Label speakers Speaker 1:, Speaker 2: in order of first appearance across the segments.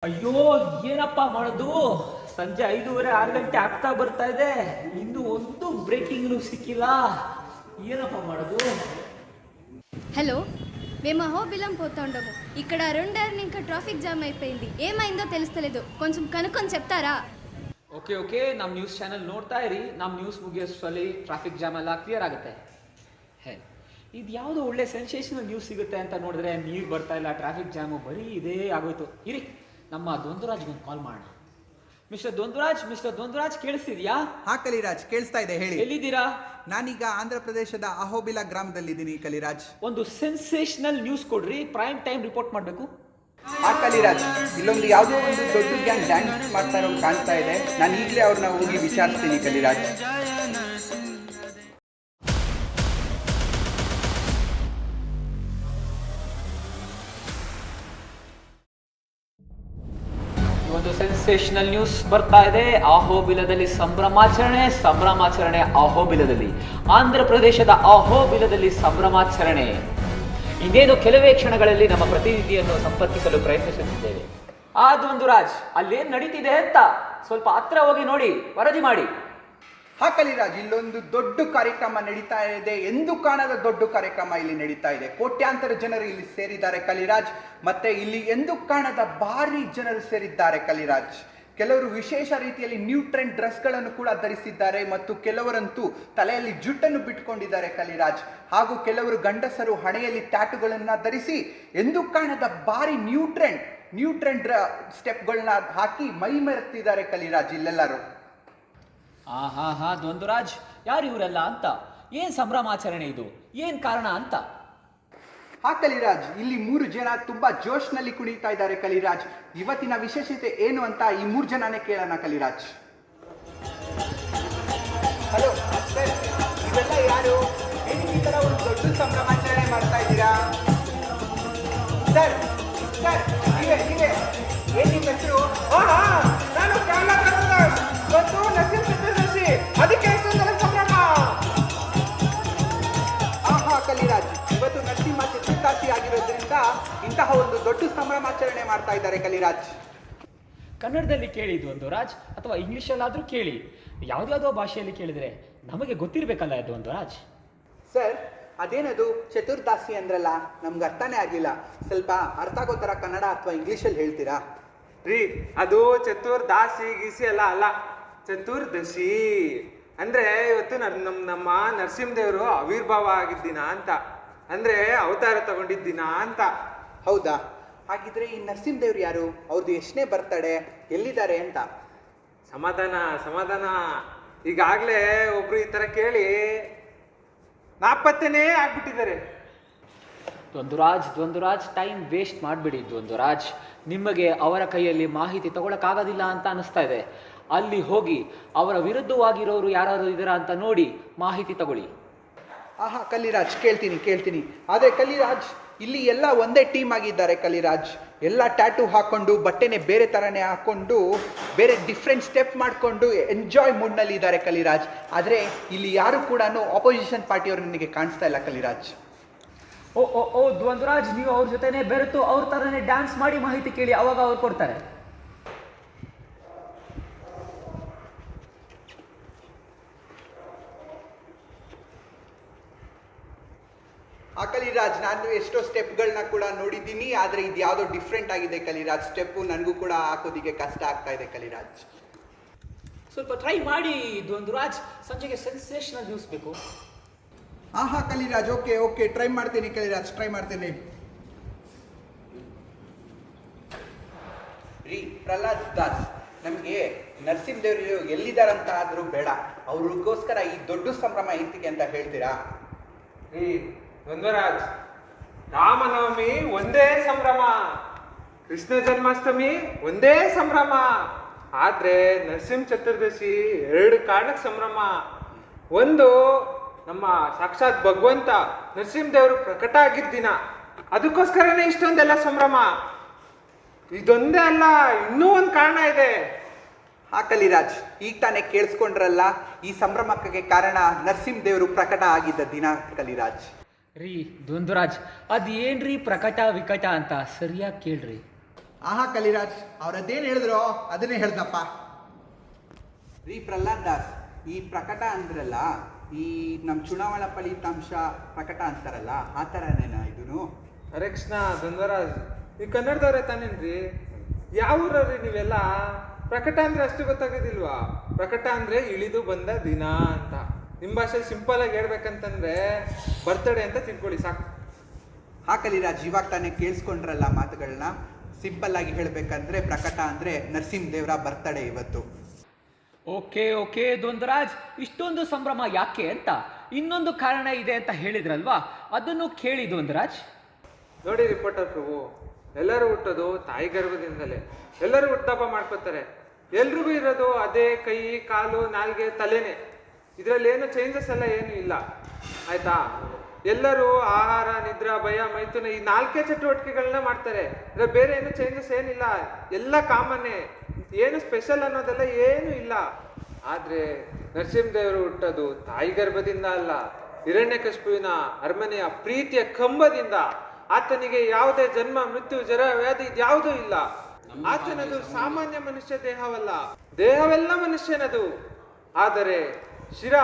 Speaker 1: ಅಯ್ಯೋ, ಏನಪ್ಪ ಮಾಡೋದು? ಸಂಜೆ 5:30 6 ಗಂಟೆ ಆಗ್ತಾ ಬರ್ತಾ ಇದೆ, ಇನ್ನು ಒಂದು ಬ್ರೇಕಿಂಗ್ ನ್ಯೂಸ್ సిక్కిಲ್ಲ. ಏನಪ್ಪ ಮಾಡೋದು?
Speaker 2: హలో, మేము అహోబిలం పోతుండము. ఇక్కడ 2 ఇంకా ట్రాఫిక్ జామ్ అయిపోయింది. ఏమైందో తెలుస్తలేదు, కొంచెం కనుక్కొని చెప్తారా?
Speaker 1: ಓಕೆ, ನಮ್ಮ ನ್ಯೂಸ್ ಚಾನೆಲ್ ನೋಡ್ತಾ ಇರಿ. ನಮ್ಮ ನ್ಯೂಸ್ ಮುಗಿಯೋಷ್ಟರಲ್ಲಿ ಟ್ರಾಫಿಕ್ ಜಾಮ್ ಎಲ್ಲ ಕ್ಲಿಯರ್ ಆಗುತ್ತೆ. ಇದು ಯಾವುದೋ ಒಳ್ಳೆ ಸೆನ್ಸೇಷನಲ್ ನ್ಯೂಸ್ ಸಿಗುತ್ತೆ ಅಂತ ನೋಡಿದ್ರೆ ನೀರು ಬರ್ತಾ ಇಲ್ಲ, ಟ್ರಾಫಿಕ್ ಜಾಮು ಬರೀ ಇದೇ ಆಗೋಯ್ತು. ಇರಿ, ನಮ್ಮ ದ್ವಂದ್ವರಾಜ್ಗೆ ಕಾಲ್ ಮಾಡೋಣ. ಮಿಸ್ಟರ್ ದ್ವಂದ್ವರಾಜ್ ಕೇಳಿಸ್ತಿದ್ಯಾ?
Speaker 3: ಹಾ ಕಲಿರಾಜ್, ಕೇಳಿಸ್ತಾ ಇದೆ, ಹೇಳಿ.
Speaker 1: ಎಲ್ಲಿದ್ದೀರಾ?
Speaker 3: ನಾನೀಗ ಆಂಧ್ರ ಪ್ರದೇಶದ ಅಹೋಬಿಲ ಗ್ರಾಮದಲ್ಲಿದ್ದೀನಿ ಕಲಿರಾಜ್.
Speaker 1: ಒಂದು ಸೆನ್ಸೇಷನಲ್ ನ್ಯೂಸ್ ಕೊಡ್ರಿ, ಪ್ರೈಮ್ ಟೈಮ್ ರಿಪೋರ್ಟ್ ಮಾಡಬೇಕು.
Speaker 3: ಹಾ ಕಲಿರಾಜ್, ಇಲ್ಲೊಂದು ಯಾವುದೋ ಒಂದು ದೊಡ್ಡ ಗ್ಯಾಂಗ್ ಡ್ಯಾನ್ಸ್ ಮಾಡ್ತಾ ಇರೋದು ಕಾಣ್ತಾ ಇದೆ. ನಾನು ಈಗಲೇ ಅವ್ರನ್ನ ಹೋಗಿ ವಿಚಾರಿಸ್ತೀನಿ ಕಲಿರಾಜ್.
Speaker 1: ಒಂದು ಸೆನ್ಸೇಷನಲ್ ನ್ಯೂಸ್ ಬರ್ತಾ ಇದೆ. ಅಹೋಬಿಲದಲ್ಲಿ ಸಂಭ್ರಮಾಚರಣೆ. ಅಹೋಬಿಲದಲ್ಲಿ, ಆಂಧ್ರ ಪ್ರದೇಶದ ಅಹೋಬಿಲದಲ್ಲಿ ಸಂಭ್ರಮಾಚರಣೆ. ಇನ್ನೇನು ಕೆಲವೇ ಕ್ಷಣಗಳಲ್ಲಿ ನಮ್ಮ ಪ್ರತಿನಿಧಿಯನ್ನು ಸಂಪರ್ಕಿಸಲು ಪ್ರಯತ್ನಿಸುತ್ತಿದ್ದೇವೆ. ದ್ವಂದ್ವರಾಜ್, ಅಲ್ಲೇನ್ ನಡೀತಿದೆ ಅಂತ ಸ್ವಲ್ಪ ಹತ್ರ ಹೋಗಿ ನೋಡಿ, ವರದಿ ಮಾಡಿ.
Speaker 3: ಹಾ ಕಲಿರಾಜ್, ಇಲ್ಲೊಂದು ದೊಡ್ಡ ಕಾರ್ಯಕ್ರಮ ನಡೀತಾ ಇದೆ. ಎಂದು ಕಾಣದ ದೊಡ್ಡ ಕಾರ್ಯಕ್ರಮ ಇಲ್ಲಿ ನಡೀತಾ ಇದೆ. ಕೋಟ್ಯಾಂತರ ಜನರು ಇಲ್ಲಿ ಸೇರಿದ್ದಾರೆ ಕಲಿರಾಜ್. ಮತ್ತೆ ಇಲ್ಲಿ ಎಂದು ಕಾಣದ ಭಾರಿ ಜನರು ಸೇರಿದ್ದಾರೆ ಕಲಿರಾಜ್. ಕೆಲವರು ವಿಶೇಷ ರೀತಿಯಲ್ಲಿ ನ್ಯೂ ಟ್ರೆಂಡ್ ಡ್ರೆಸ್ಗಳನ್ನು ಕೂಡ ಧರಿಸಿದ್ದಾರೆ ಮತ್ತು ಕೆಲವರಂತೂ ತಲೆಯಲ್ಲಿ ಜುಟ್ಟನ್ನು ಬಿಟ್ಕೊಂಡಿದ್ದಾರೆ ಕಲಿರಾಜ್. ಹಾಗೂ ಕೆಲವರು ಗಂಡಸರು ಹಣೆಯಲ್ಲಿ ಟ್ಯಾಟುಗಳನ್ನ ಧರಿಸಿ ಎಂದು ಕಾಣದ ಭಾರಿ ನ್ಯೂ ಟ್ರೆಂಡ್ ಸ್ಟೆಪ್ಗಳನ್ನ ಹಾಕಿ ಮೈ ಮೆರೆತಿದ್ದಾರೆ ಕಲಿರಾಜ್ ಇಲ್ಲೆಲ್ಲರೂ.
Speaker 1: ದ್ವಂದ್ವರಾಜ್, ಯಾರು ಇವರೆಲ್ಲ ಅಂತ? ಏನ್ ಸಂಭ್ರಮಾಚರಣೆ ಇದು? ಏನ್ ಕಾರಣ ಅಂತ?
Speaker 3: ಹಾ ಕಲಿರಾಜ್, ಇಲ್ಲಿ 3 ಜನ ತುಂಬಾ ಜೋಶ್ನಲ್ಲಿ ಕುಣಿತಾ ಇದ್ದಾರೆ ಕಲಿರಾಜ್. ಇವತ್ತಿನ ವಿಶೇಷತೆ ಏನು ಅಂತ ಈ 3 ಜನನೇ ಕೇಳೋಣ ಕಲಿರಾಜ್. ಹಲೋ ಸರ್, ಇವೆಲ್ಲ ಯಾರು? ಏನಕ್ಕೆ ಈ ತರ ಒಂದು ದೊಡ್ಡ ಸಂಭ್ರಮಾಚರಣೆ ಮಾಡ್ತಾ ಇದ್ದೀರಾ? ಸರ್ ನೀವೇ ಏನ್ ನಿಮ್ಮ ಹೆಸರು? ನಾನು ನರಸಿಂಹ ಚತುರ್ದಶಿ, ಅದಕ್ಕೆ ಸಂಭ್ರಮ. ಕಲಿರಾಜ್, ಇವತ್ತು ನರಸಿಂಹ ಚತುರ್ದಶಿ ಆಗಿರೋದ್ರಿಂದ ಇಂತಹ ಒಂದು ದೊಡ್ಡ ಸಂಭ್ರಮಾಚರಣೆ ಮಾಡ್ತಾ ಇದ್ದಾರೆ ಕಲಿರಾಜ್.
Speaker 1: ಕನ್ನಡದಲ್ಲಿ ಕೇಳಿ ದ್ವಂದ್ವರಾಜ್, ಅಥವಾ ಇಂಗ್ಲಿಷಲ್ಲಾದ್ರೂ ಕೇಳಿ. ಯಾವ್ದಾವುದೋ ಭಾಷೆಯಲ್ಲಿ ಕೇಳಿದ್ರೆ ನಮಗೆ ಗೊತ್ತಿರ್ಬೇಕಲ್ಲ ದ್ವಂದ್ವರಾಜ್.
Speaker 3: ಸರ್, ಅದೇನದು ಚತುರ್ದಾಸಿ ಅಂದ್ರಲ್ಲ, ನಮ್ಗೆ ಅರ್ಥನೇ ಆಗಲಿಲ್ಲ. ಸ್ವಲ್ಪ ಅರ್ಥ ಆಗೋ ಥರ ಕನ್ನಡ ಅಥವಾ ಇಂಗ್ಲೀಷಲ್ಲಿ ಹೇಳ್ತೀರಾ?
Speaker 4: ರೀ, ಅದು ಚತುರ್ದಾಸಿ ಗೀಸಿ ಅಲ್ಲ, ಚತುರ್ದಶಿ ಅಂದ್ರೆ ಇವತ್ತು ನಮ್ಮ ನರಸಿಂಹದೇವರು ಆವಿರ್ಭಾವ ಆಗಿದ್ದಿನ ಅಂತ, ಅಂದ್ರೆ ಅವತಾರ ತಗೊಂಡಿದ್ದಿನ ಅಂತ.
Speaker 3: ಹೌದಾ? ಹಾಗಿದ್ರೆ ಈ ನರಸಿಂಹದೇವ್ರು ಯಾರು? ಅವ್ರದ್ದು ಎಷ್ಟನೇ ಬರ್ತಡೆ, ಎಲ್ಲಿದ್ದಾರೆ ಅಂತ?
Speaker 4: ಸಮಾಧಾನ. ಈಗಾಗ್ಲೇ ಒಬ್ರು ಈ ತರ ಕೇಳಿ ನಾಪತ್ತೆನೇ ಆಗ್ಬಿಟ್ಟಿದ್ದಾರೆ.
Speaker 1: ದ್ವಂದ್ವರಾಜ್, ಟೈಮ್ ವೇಸ್ಟ್ ಮಾಡಬೇಡಿ ದ್ವಂದ್ವರಾಜ್. ನಿಮಗೆ ಅವರ ಕೈಯಲ್ಲಿ ಮಾಹಿತಿ ತಗೊಳಕ್ಕಾಗೋದಿಲ್ಲ ಅಂತ ಅನಿಸ್ತಾ ಇದೆ. ಅಲ್ಲಿ ಹೋಗಿ ಅವರ ವಿರುದ್ಧವಾಗಿರೋರು ಯಾರಾದರೂ ಇದ್ದೀರಾ ಅಂತ ನೋಡಿ ಮಾಹಿತಿ ತಗೊಳ್ಳಿ.
Speaker 3: ಕಲಿರಾಜ್, ಕೇಳ್ತೀನಿ. ಆದರೆ ಕಲಿರಾಜ್, ಇಲ್ಲಿ ಎಲ್ಲ ಒಂದೇ ಟೀಮ್ ಆಗಿದ್ದಾರೆ ಕಲಿರಾಜ್. ಎಲ್ಲ ಟ್ಯಾಟೂ ಹಾಕೊಂಡು, ಬಟ್ಟೆನೆ ಬೇರೆ ಥರನೇ ಹಾಕೊಂಡು, ಬೇರೆ ಡಿಫ್ರೆಂಟ್ ಸ್ಟೆಪ್ ಮಾಡಿಕೊಂಡು ಎಂಜಾಯ್ ಮೂಡ್ನಲ್ಲಿ ಇದ್ದಾರೆ ಕಲಿರಾಜ್. ಆದರೆ ಇಲ್ಲಿ ಯಾರು ಕೂಡ ಆಪೋಸಿಷನ್ ಪಾರ್ಟಿಯವರು ನನಗೆ ಕಾಣಿಸ್ತಾ ಇಲ್ಲ ಕಲಿರಾಜ್.
Speaker 1: ಓ ದ್ವಂದ್ವರಾಜ್, ನೀವು ಅವ್ರ ಜೊತೆನೆ ಬೆರೆತು ಅವ್ರ ಥರನೇ ಡ್ಯಾನ್ಸ್ ಮಾಡಿ ಮಾಹಿತಿ ಕೇಳಿ, ಅವಾಗ ಅವ್ರು ಕೊಡ್ತಾರೆ.
Speaker 3: ಕಲಿರಾಜ್, ನಾನು ಎಷ್ಟೋ ಸ್ಟೆಪ್ಗಳನ್ನ ಕೂಡ ನೋಡಿದ್ದೀನಿ, ಆದರೆ ಇದು ಯಾವುದೋ ಡಿಫ್ರೆಂಟ್ ಆಗಿದೆ ಕಲಿರಾಜ್. ಸ್ಟೆಪ್ಪು ನನಗೂ ಕೂಡ ಹಾಕೋದಿಕ್ಕೆ ಕಷ್ಟ ಆಗ್ತಾ ಇದೆ ಕಲಿರಾಜ್.
Speaker 1: ಸ್ವಲ್ಪ ಟ್ರೈ ಮಾಡಿ ದ್ವಂದ್ವರಾಜ್, ಸಂಜೆಗೆ ಸೆನ್ಸೇಷನಲ್ ನ್ಯೂಸ್ ಬೇಕು.
Speaker 3: ಕಲಿರಾಜ್, ಓಕೆ, ಟ್ರೈ ಮಾಡ್ತೀನಿ ಕಲಿರಾಜ್, ಟ್ರೈ ಮಾಡ್ತೀನಿ. ರೀ ಪ್ರಹ್ಲಾದ್ ದಾಸ್, ನಮಗೆ ನರಸಿಂಹದೇವರು ಎಲ್ಲಿದ್ದಾರಂತ ಆದರೂ ಬೇಡ, ಅವ್ರಿಗೋಸ್ಕರ ಈ ದೊಡ್ಡ ಸಂಭ್ರಮ ಎಂತಿಗೆ ಅಂತ ಹೇಳ್ತೀರಾ?
Speaker 4: ರೀ ದ್ವಂದ್ವರಾಜ್, ರಾಮನವಮಿ ಒಂದೇ ಸಂಭ್ರಮ, ಕೃಷ್ಣ ಜನ್ಮಾಷ್ಟಮಿ ಒಂದೇ ಸಂಭ್ರಮ, ಆದ್ರೆ ನರಸಿಂಹ ಚತುರ್ದಶಿ 2 ಕಾರಣಕ್ಕೆ ಸಂಭ್ರಮ. ಒಂದು, ನಮ್ಮ ಸಾಕ್ಷಾತ್ ಭಗವಂತ ನರಸಿಂಹದೇವರು ಪ್ರಕಟ ಆಗಿದ್ದ ದಿನ, ಅದಕ್ಕೋಸ್ಕರನೇ ಇಷ್ಟೊಂದೆಲ್ಲ ಸಂಭ್ರಮ. ಇದೊಂದೇ ಅಲ್ಲ, ಇನ್ನೂ ಒಂದು ಕಾರಣ ಇದೆ.
Speaker 3: ಕಲಿರಾಜ್, ಈಗ ತಾನೇ ಕೇಳಿಸ್ಕೊಂಡ್ರಲ್ಲ, ಈ ಸಂಭ್ರಮಕ್ಕೆ ಕಾರಣ ನರಸಿಂಹದೇವರು ಪ್ರಕಟ ಆಗಿದ್ದ ದಿನ ಕಲಿರಾಜ್.
Speaker 1: ರೀ ದ್ವಂದ್ವರಾಜ್, ಅದೇನ್ರಿ ಪ್ರಕಟ ವಿಕಟ ಅಂತ ಸರಿಯಾಗಿ ಕೇಳ್ರಿ.
Speaker 3: ಆಹಾ ಕಲಿರಾಜ್, ಅವ್ರದ್ದೇನು ಹೇಳಿದ್ರು ಅದನ್ನೇ ಹೇಳ್ದಪ್ಪ. ರೀ ಪ್ರಹ್ಲಾದ್ ದಾಸ್, ಈ ಪ್ರಕಟ ಅಂದ್ರಲ್ಲ, ಈ ನಮ್ಮ ಚುನಾವಣಾ ಫಲಿತಾಂಶ ಪ್ರಕಟ ಅಂತಾರಲ್ಲ, ಆ ಥರನೇನಾ ಇದೂ?
Speaker 4: ಅರೆ ಕೃಷ್ಣ ದ್ವಂದ್ವರಾಜ್, ಈ ಕನ್ನಡದವ್ರೆ ತಾನೇನ್ರಿ? ಯಾವ ಊರವ್ರಿ ನೀವೆಲ್ಲ? ಪ್ರಕಟ ಅಂದ್ರೆ ಅಷ್ಟು ಗೊತ್ತಾಗೋದಿಲ್ವಾ? ಪ್ರಕಟ ಅಂದ್ರೆ ಇಳಿದು ಬಂದ ದಿನ ಅಂತ. ನಿಮ್ಮ ಭಾಷೆಲಿ ಸಿಂಪಲ್ ಆಗಿ ಹೇಳ್ಬೇಕಂತಂದ್ರೆ ಬರ್ತಡೇ ಅಂತ ತಿಳ್ಕೊಳ್ಳಿ ಸಾಕು.
Speaker 3: ಹಾ ಕಲಿರಾಜ್, ಇವಾಗ ತಾನೇ ಕೇಳಿಸ್ಕೊಂಡ್ರಲ್ಲ ಮಾತುಗಳನ್ನ. ಸಿಂಪಲ್ ಆಗಿ ಹೇಳ್ಬೇಕಂದ್ರೆ ಪ್ರಕಟ ಅಂದ್ರೆ ನರಸಿಂಹದೇವರ ಬರ್ತಡೇ ಇವತ್ತು.
Speaker 1: ಓಕೆ ಓಕೆ ದ್ವಂದ್ವರಾಜ್, ಇಷ್ಟೊಂದು ಸಂಭ್ರಮ ಯಾಕೆ ಅಂತ ಇನ್ನೊಂದು ಕಾರಣ ಇದೆ ಅಂತ ಹೇಳಿದ್ರಲ್ವಾ, ಅದನ್ನು ಕೇಳಿ ದ್ವಂದ್ವರಾಜ್.
Speaker 4: ನೋಡಿ ರಿಪೋರ್ಟರ್ ಪ್ರಭು, ಎಲ್ಲರೂ ಹುಟ್ಟೋದು ತಾಯಿ ಗರ್ಭದಿಂದಲೇ. ಎಲ್ಲರೂ ಹುಟ್ಟುಹಬ್ಬ ಮಾಡ್ಕೋತಾರೆ. ಎಲ್ರಿಗೂ ಇರೋದು ಅದೇ ಕೈ, ಕಾಲು, ನಾಲ್ಗೆ, ತಲೆನೇ. ಇದರಲ್ಲಿ ಏನು ಚೇಂಜಸ್ ಎಲ್ಲ ಏನು ಇಲ್ಲ, ಆಯ್ತಾ? ಎಲ್ಲರೂ ಆಹಾರ, ನಿದ್ರಾ, ಭಯ, ಮೈಥುನ ಈ 4 ಚಟುವಟಿಕೆಗಳನ್ನ ಮಾಡ್ತಾರೆ. ಅಂದ್ರೆ ಬೇರೆ ಏನು ಚೇಂಜಸ್ ಏನಿಲ್ಲ, ಎಲ್ಲ ಕಾಮನ್ನೇ. ಏನು ಸ್ಪೆಷಲ್ ಅನ್ನೋದೆಲ್ಲ ಏನು ಇಲ್ಲ. ಆದ್ರೆ ನರಸಿಂಹದೇವರು ಹುಟ್ಟೋದು ತಾಯಿ ಗರ್ಭದಿಂದ ಅಲ್ಲ, ಹಿರಣ್ಯಕಶಿಪುವಿನ ಅರಮನೆಯ ಪ್ರೀತಿಯ ಕಂಬದಿಂದ. ಆತನಿಗೆ ಯಾವುದೇ ಜನ್ಮ, ಮೃತ್ಯು, ಜರ, ವ್ಯಾಧಿ ಇದ್ಯಾವುದೂ ಇಲ್ಲ. ಆತನದು ಸಾಮಾನ್ಯ ಮನುಷ್ಯ ದೇಹವಲ್ಲ, ದೇಹವೆಲ್ಲ ಮನುಷ್ಯನದು. ಆದರೆ ಶಿರ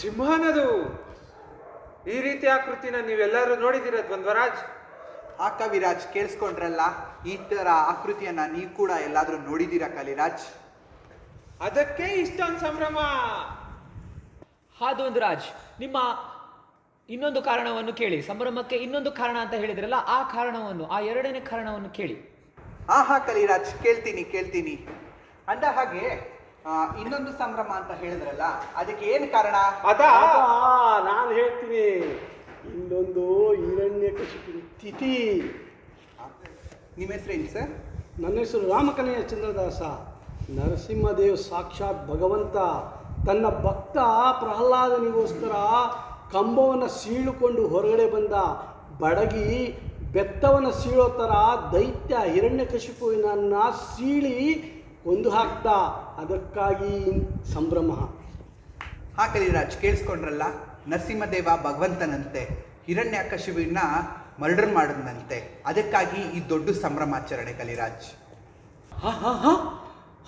Speaker 4: ಸಿಂಹನದು. ಈ ರೀತಿಯ ಆಕೃತಿನ ನೀವೆಲ್ಲರೂ ನೋಡಿದಿರ ದ್ವಂದ್ವರಾಜ್?
Speaker 3: ಆ ಕವಿರಾಜ್, ಕೇಳಿಸ್ಕೊಂಡ್ರಲ್ಲ, ಈ ತರ ಆಕೃತಿಯನ್ನ ನೀವು ಕೂಡ ಎಲ್ಲಾದ್ರೂ ನೋಡಿದ್ದೀರಾ ಕಲಿರಾಜ್?
Speaker 4: ಅದಕ್ಕೆ ಇಷ್ಟೊಂದು ಸಂಭ್ರಮ.
Speaker 1: ಹಾ ದ್ವಂದ್ವರಾಜ್, ನಿಮ್ಮ ಇನ್ನೊಂದು ಕಾರಣವನ್ನು ಕೇಳಿ. ಸಂಭ್ರಮಕ್ಕೆ ಇನ್ನೊಂದು ಕಾರಣ ಅಂತ ಹೇಳಿದ್ರಲ್ಲ, ಆ ಕಾರಣವನ್ನು, ಆ ಎರಡನೇ ಕಾರಣವನ್ನು ಕೇಳಿ.
Speaker 3: ಹಾ ಕಲಿರಾಜ್, ಕೇಳ್ತೀನಿ. ಅಂದ ಹಾಗೆ ಇನ್ನೊಂದು ಸಂಭ್ರಮ ಅಂತ ಹೇಳಿದ್ರಲ್ಲ, ಅದಕ್ಕೆ ಏನು ಕಾರಣ?
Speaker 5: ನಾನು ಹೇಳ್ತೀನಿ. ಇನ್ನೊಂದು ಹಿರಣ್ಯಕಶಿಪುವಿನ ತಿಥಿ.
Speaker 3: ನಿಮ್ಮ ಹೆಸರೇನು ಸರ್?
Speaker 5: ನನ್ನ ಹೆಸರು ರಾಮಕನೆಯ ಚಂದ್ರದಾಸ. ನರಸಿಂಹದೇವ್ ಸಾಕ್ಷಾತ್ ಭಗವಂತ ತನ್ನ ಭಕ್ತ ಪ್ರಹ್ಲಾದನಿಗೋಸ್ಕರ ಕಂಬವನ್ನು ಸೀಳುಕೊಂಡು ಹೊರಗಡೆ ಬಂದ. ಬಡಗಿ ಬೆತ್ತವನ್ನು ಸೀಳೋ ಥರ ದೈತ್ಯ ಹಿರಣ್ಯಕಶಿಪುವಿನನ್ನ ಸೀಳಿ ಕೊಂದು ಹಾಕ್ತ. ಅದಕ್ಕಾಗಿ ಸಂಭ್ರಮ.
Speaker 3: ಹಾ ಕಲಿರಾಜ್, ಕೇಳಿಸ್ಕೊಂಡ್ರಲ್ಲ, ನರಸಿಂಹದೇವ ಭಗವಂತನಂತೆ ಹಿರಣ್ಯಕಶಿಪುವಿನ ಮರ್ಡರ್ ಮಾಡಿದಂತೆ. ಅದಕ್ಕಾಗಿ ಈ ದೊಡ್ಡ ಸಂಭ್ರಮಾಚರಣೆ ಕಲಿರಾಜ್.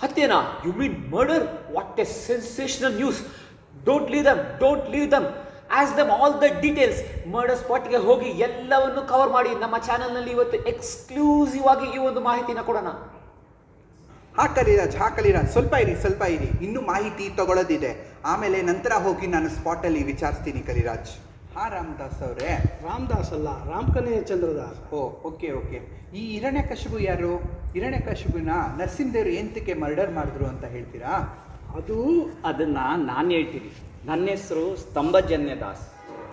Speaker 1: ಹತ್ಯನಾ? You mean murder? What a sensational news. Don't leave them. Ask them all the details. Murder ಸ್ಪಾಟ್ಗೆ ಹೋಗಿ ಎಲ್ಲವನ್ನು ಕವರ್ ಮಾಡಿ ನಮ್ಮ ಚಾನಲ್ನಲ್ಲಿ ಇವತ್ತು ಎಕ್ಸ್ಕ್ಲೂಸಿವ್ ಆಗಿ ಈ ಒಂದು ಮಾಹಿತಿನ ಕೊಡೋಣ.
Speaker 3: ಹಾ ಕಲಿರಾಜ್, ಸ್ವಲ್ಪ ಇರಿ. ಇನ್ನೂ ಮಾಹಿತಿ ತಗೊಳ್ಳೋದಿದೆ. ಆಮೇಲೆ ನಂತರ ಹೋಗಿ ನಾನು ಸ್ಪಾಟಲ್ಲಿ ವಿಚಾರಿಸ್ತೀನಿ ಕಲಿರಾಜ್. ಹಾ ರಾಮದಾಸ್ ಅವರೇ?
Speaker 5: ರಾಮದಾಸ್ ಅಲ್ಲ, ರಾಮಕನೆಯ ಚಂದ್ರದಾಸ್.
Speaker 3: ಓಕೆ. ಈ ಹಿರಣ್ಯಕಶಿಪು ಯಾರು? ಹಿರಣ್ಯಕಶಿಪುನ ನರಸಿಂಹದೇವರು ಎಂತಕ್ಕೆ ಮರ್ಡರ್ ಮಾಡಿದ್ರು ಅಂತ ಹೇಳ್ತೀರಾ?
Speaker 6: ಅದನ್ನ ನಾನು ಹೇಳ್ತೀನಿ. ನನ್ನ ಹೆಸರು ಸ್ತಂಭಜನ್ಯ ದಾಸ್.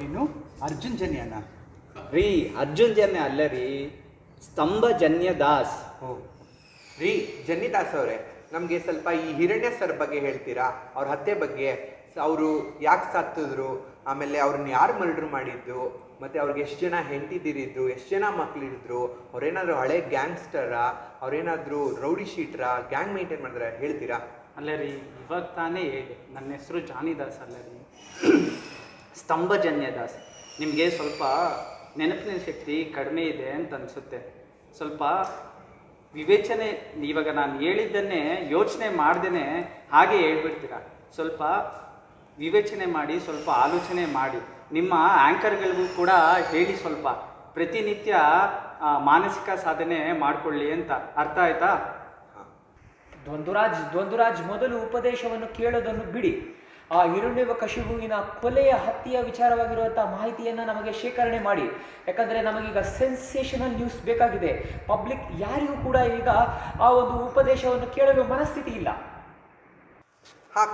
Speaker 3: ಏನು ಅರ್ಜುನ್ ಜನ್ಯನ?
Speaker 6: ರೀ, ಅರ್ಜುನ್ ಜನ್ಯ ಅಲ್ಲ ರೀ, ಸ್ತಂಭಜನ್ಯ ದಾಸ್.
Speaker 3: ರೀ ಜನ್ನಿದಾಸ್ ಅವರೇ, ನಮಗೆ ಸ್ವಲ್ಪ ಈ ಹಿರಣ್ಯ ಸರ್ ಬಗ್ಗೆ ಹೇಳ್ತೀರಾ? ಅವ್ರ ಹತ್ಯೆ ಬಗ್ಗೆ, ಅವರು ಯಾಕೆ ಸತ್ತಿದ್ರು, ಆಮೇಲೆ ಅವ್ರನ್ನ ಯಾರು ಮರ್ಡರ್ ಮಾಡಿದ್ದು, ಮತ್ತು ಅವ್ರಿಗೆ ಎಷ್ಟು ಜನ ಹೆಂಡತಿದಿರಿದ್ರು, ಎಷ್ಟು ಜನ ಮಕ್ಕಳಿದ್ರು, ಅವ್ರೇನಾದ್ರು ಹಳೆ ಗ್ಯಾಂಗ್ಸ್ಟರಾ, ಅವ್ರೇನಾದರೂ ರೌಡಿ ಶೀಟ್ರಾ, ಗ್ಯಾಂಗ್ ಮೇಂಟೈನ್ ಮಾಡಿದ್ರೆ ಹೇಳ್ತೀರಾ?
Speaker 6: ಅಲ್ಲ ರೀ, ಇವಾಗ ತಾನೇ ಹೇಳಿ, ನನ್ನ ಹೆಸರು ಜಾನಿದಾಸ್ ಅಲ್ಲ ರೀ, ಸ್ತಂಭಜನ್ಯ ದಾಸ್. ನಿಮಗೆ ಸ್ವಲ್ಪ ನೆನಪಿನ ಶಕ್ತಿ ಕಡಿಮೆ ಇದೆ ಅಂತ ಅನಿಸುತ್ತೆ. ಸ್ವಲ್ಪ ವಿವೇಚನೆ, ಇವಾಗ ನಾನು ಹೇಳಿದ್ದನ್ನೇ ಯೋಚನೆ ಮಾಡ್ದೇ ಹಾಗೆ ಹೇಳ್ಬಿಡ್ತೀರಾ. ಸ್ವಲ್ಪ ವಿವೇಚನೆ ಮಾಡಿ, ಸ್ವಲ್ಪ ಆಲೋಚನೆ ಮಾಡಿ. ನಿಮ್ಮ ಆ್ಯಂಕರ್ಗಳಿಗೂ ಕೂಡ ಹೇಳಿ, ಸ್ವಲ್ಪ ಪ್ರತಿನಿತ್ಯ ಮಾನಸಿಕ ಸಾಧನೆ ಮಾಡಿಕೊಳ್ಳಿ ಅಂತ. ಅರ್ಥ ಆಯ್ತಾ?
Speaker 1: ದ್ವಂದ್ವರಾಜ್ ಮೊದಲು ಉಪದೇಶವನ್ನು ಕೇಳೋದನ್ನು ಬಿಡಿ. ಆ ಹಿರಣ್ಯಕಶಿಪುವಿನ ಕೊಲೆಯ ಹತ್ಯೆಯ ವಿಚಾರವಾಗಿರುವಂತಹ ಮಾಹಿತಿಯನ್ನು ನಮಗೆ ಶೇಖರಣೆ ಮಾಡಿ. ಯಾಕಂದರೆ ನಮಗೀಗ ಸೆನ್ಸೇಷನಲ್ ನ್ಯೂಸ್ ಬೇಕಾಗಿದೆ. ಪಬ್ಲಿಕ್ ಯಾರಿಗೂ ಕೂಡ ಈಗ ಆ ಒಂದು ಉಪದೇಶವನ್ನು ಕೇಳಲು ಮನಸ್ಥಿತಿ ಇಲ್ಲ.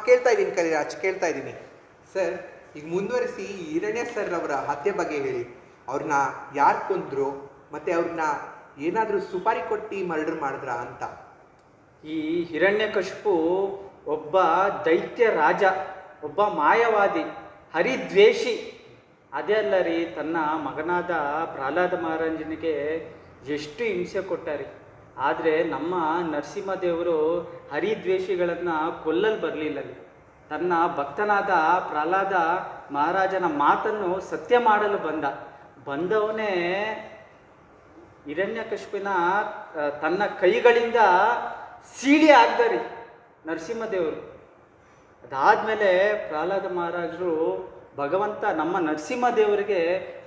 Speaker 3: ಕೇಳ್ತಾ ಇದ್ದೀನಿ ಕಲಿರಾಜ್, ಸರ್. ಈಗ ಮುಂದುವರಿಸಿ ಹಿರಣ್ಯ ಸರ್ ಅವರ ಹತ್ಯೆ ಬಗ್ಗೆ ಹೇಳಿ. ಅವ್ರನ್ನ ಯಾರು ಕೊಂದ್ರು, ಮತ್ತು ಅವ್ರನ್ನ ಏನಾದರೂ ಸುಪಾರಿ ಕೊಟ್ಟು ಮರ್ಡರ್ ಮಾಡಿದ್ರಾ ಅಂತ.
Speaker 6: ಈ ಹಿರಣ್ಯಕಶಿಪು ಒಬ್ಬ ದೈತ್ಯ ರಾಜ, ಒಬ್ಬ ಮಾಯವಾದಿ, ಹರಿದ್ವೇಷಿ. ಅದೇ ಅಲ್ಲ ರೀ, ತನ್ನ ಮಗನಾದ ಪ್ರಹ್ಲಾದ ಮಹಾರಾಜನಿಗೆ ಎಷ್ಟು ಹಿಂಸೆ ಕೊಟ್ಟಾರಿ. ಆದರೆ ನಮ್ಮ ನರಸಿಂಹದೇವರು ಹರಿದ್ವೇಷಿಗಳನ್ನು ಕೊಲ್ಲಲು ಬರಲಿಲ್ಲ ರೀ. ತನ್ನ ಭಕ್ತನಾದ ಪ್ರಹ್ಲಾದ ಮಹಾರಾಜನ ಮಾತನ್ನು ಸತ್ಯ ಮಾಡಲು ಬಂದವನೇ ಹಿರಣ್ಯಕಶಿಪುನ ತನ್ನ ಕೈಗಳಿಂದ ಸೀಳಿ ಹಾಕ್ದಾರಿ ನರಸಿಂಹದೇವರು. ಅದಾದಮೇಲೆ ಪ್ರಹ್ಲಾದ ಮಹಾರಾಜರು ಭಗವಂತ ನಮ್ಮ ನರಸಿಂಹದೇವರಿಗೆ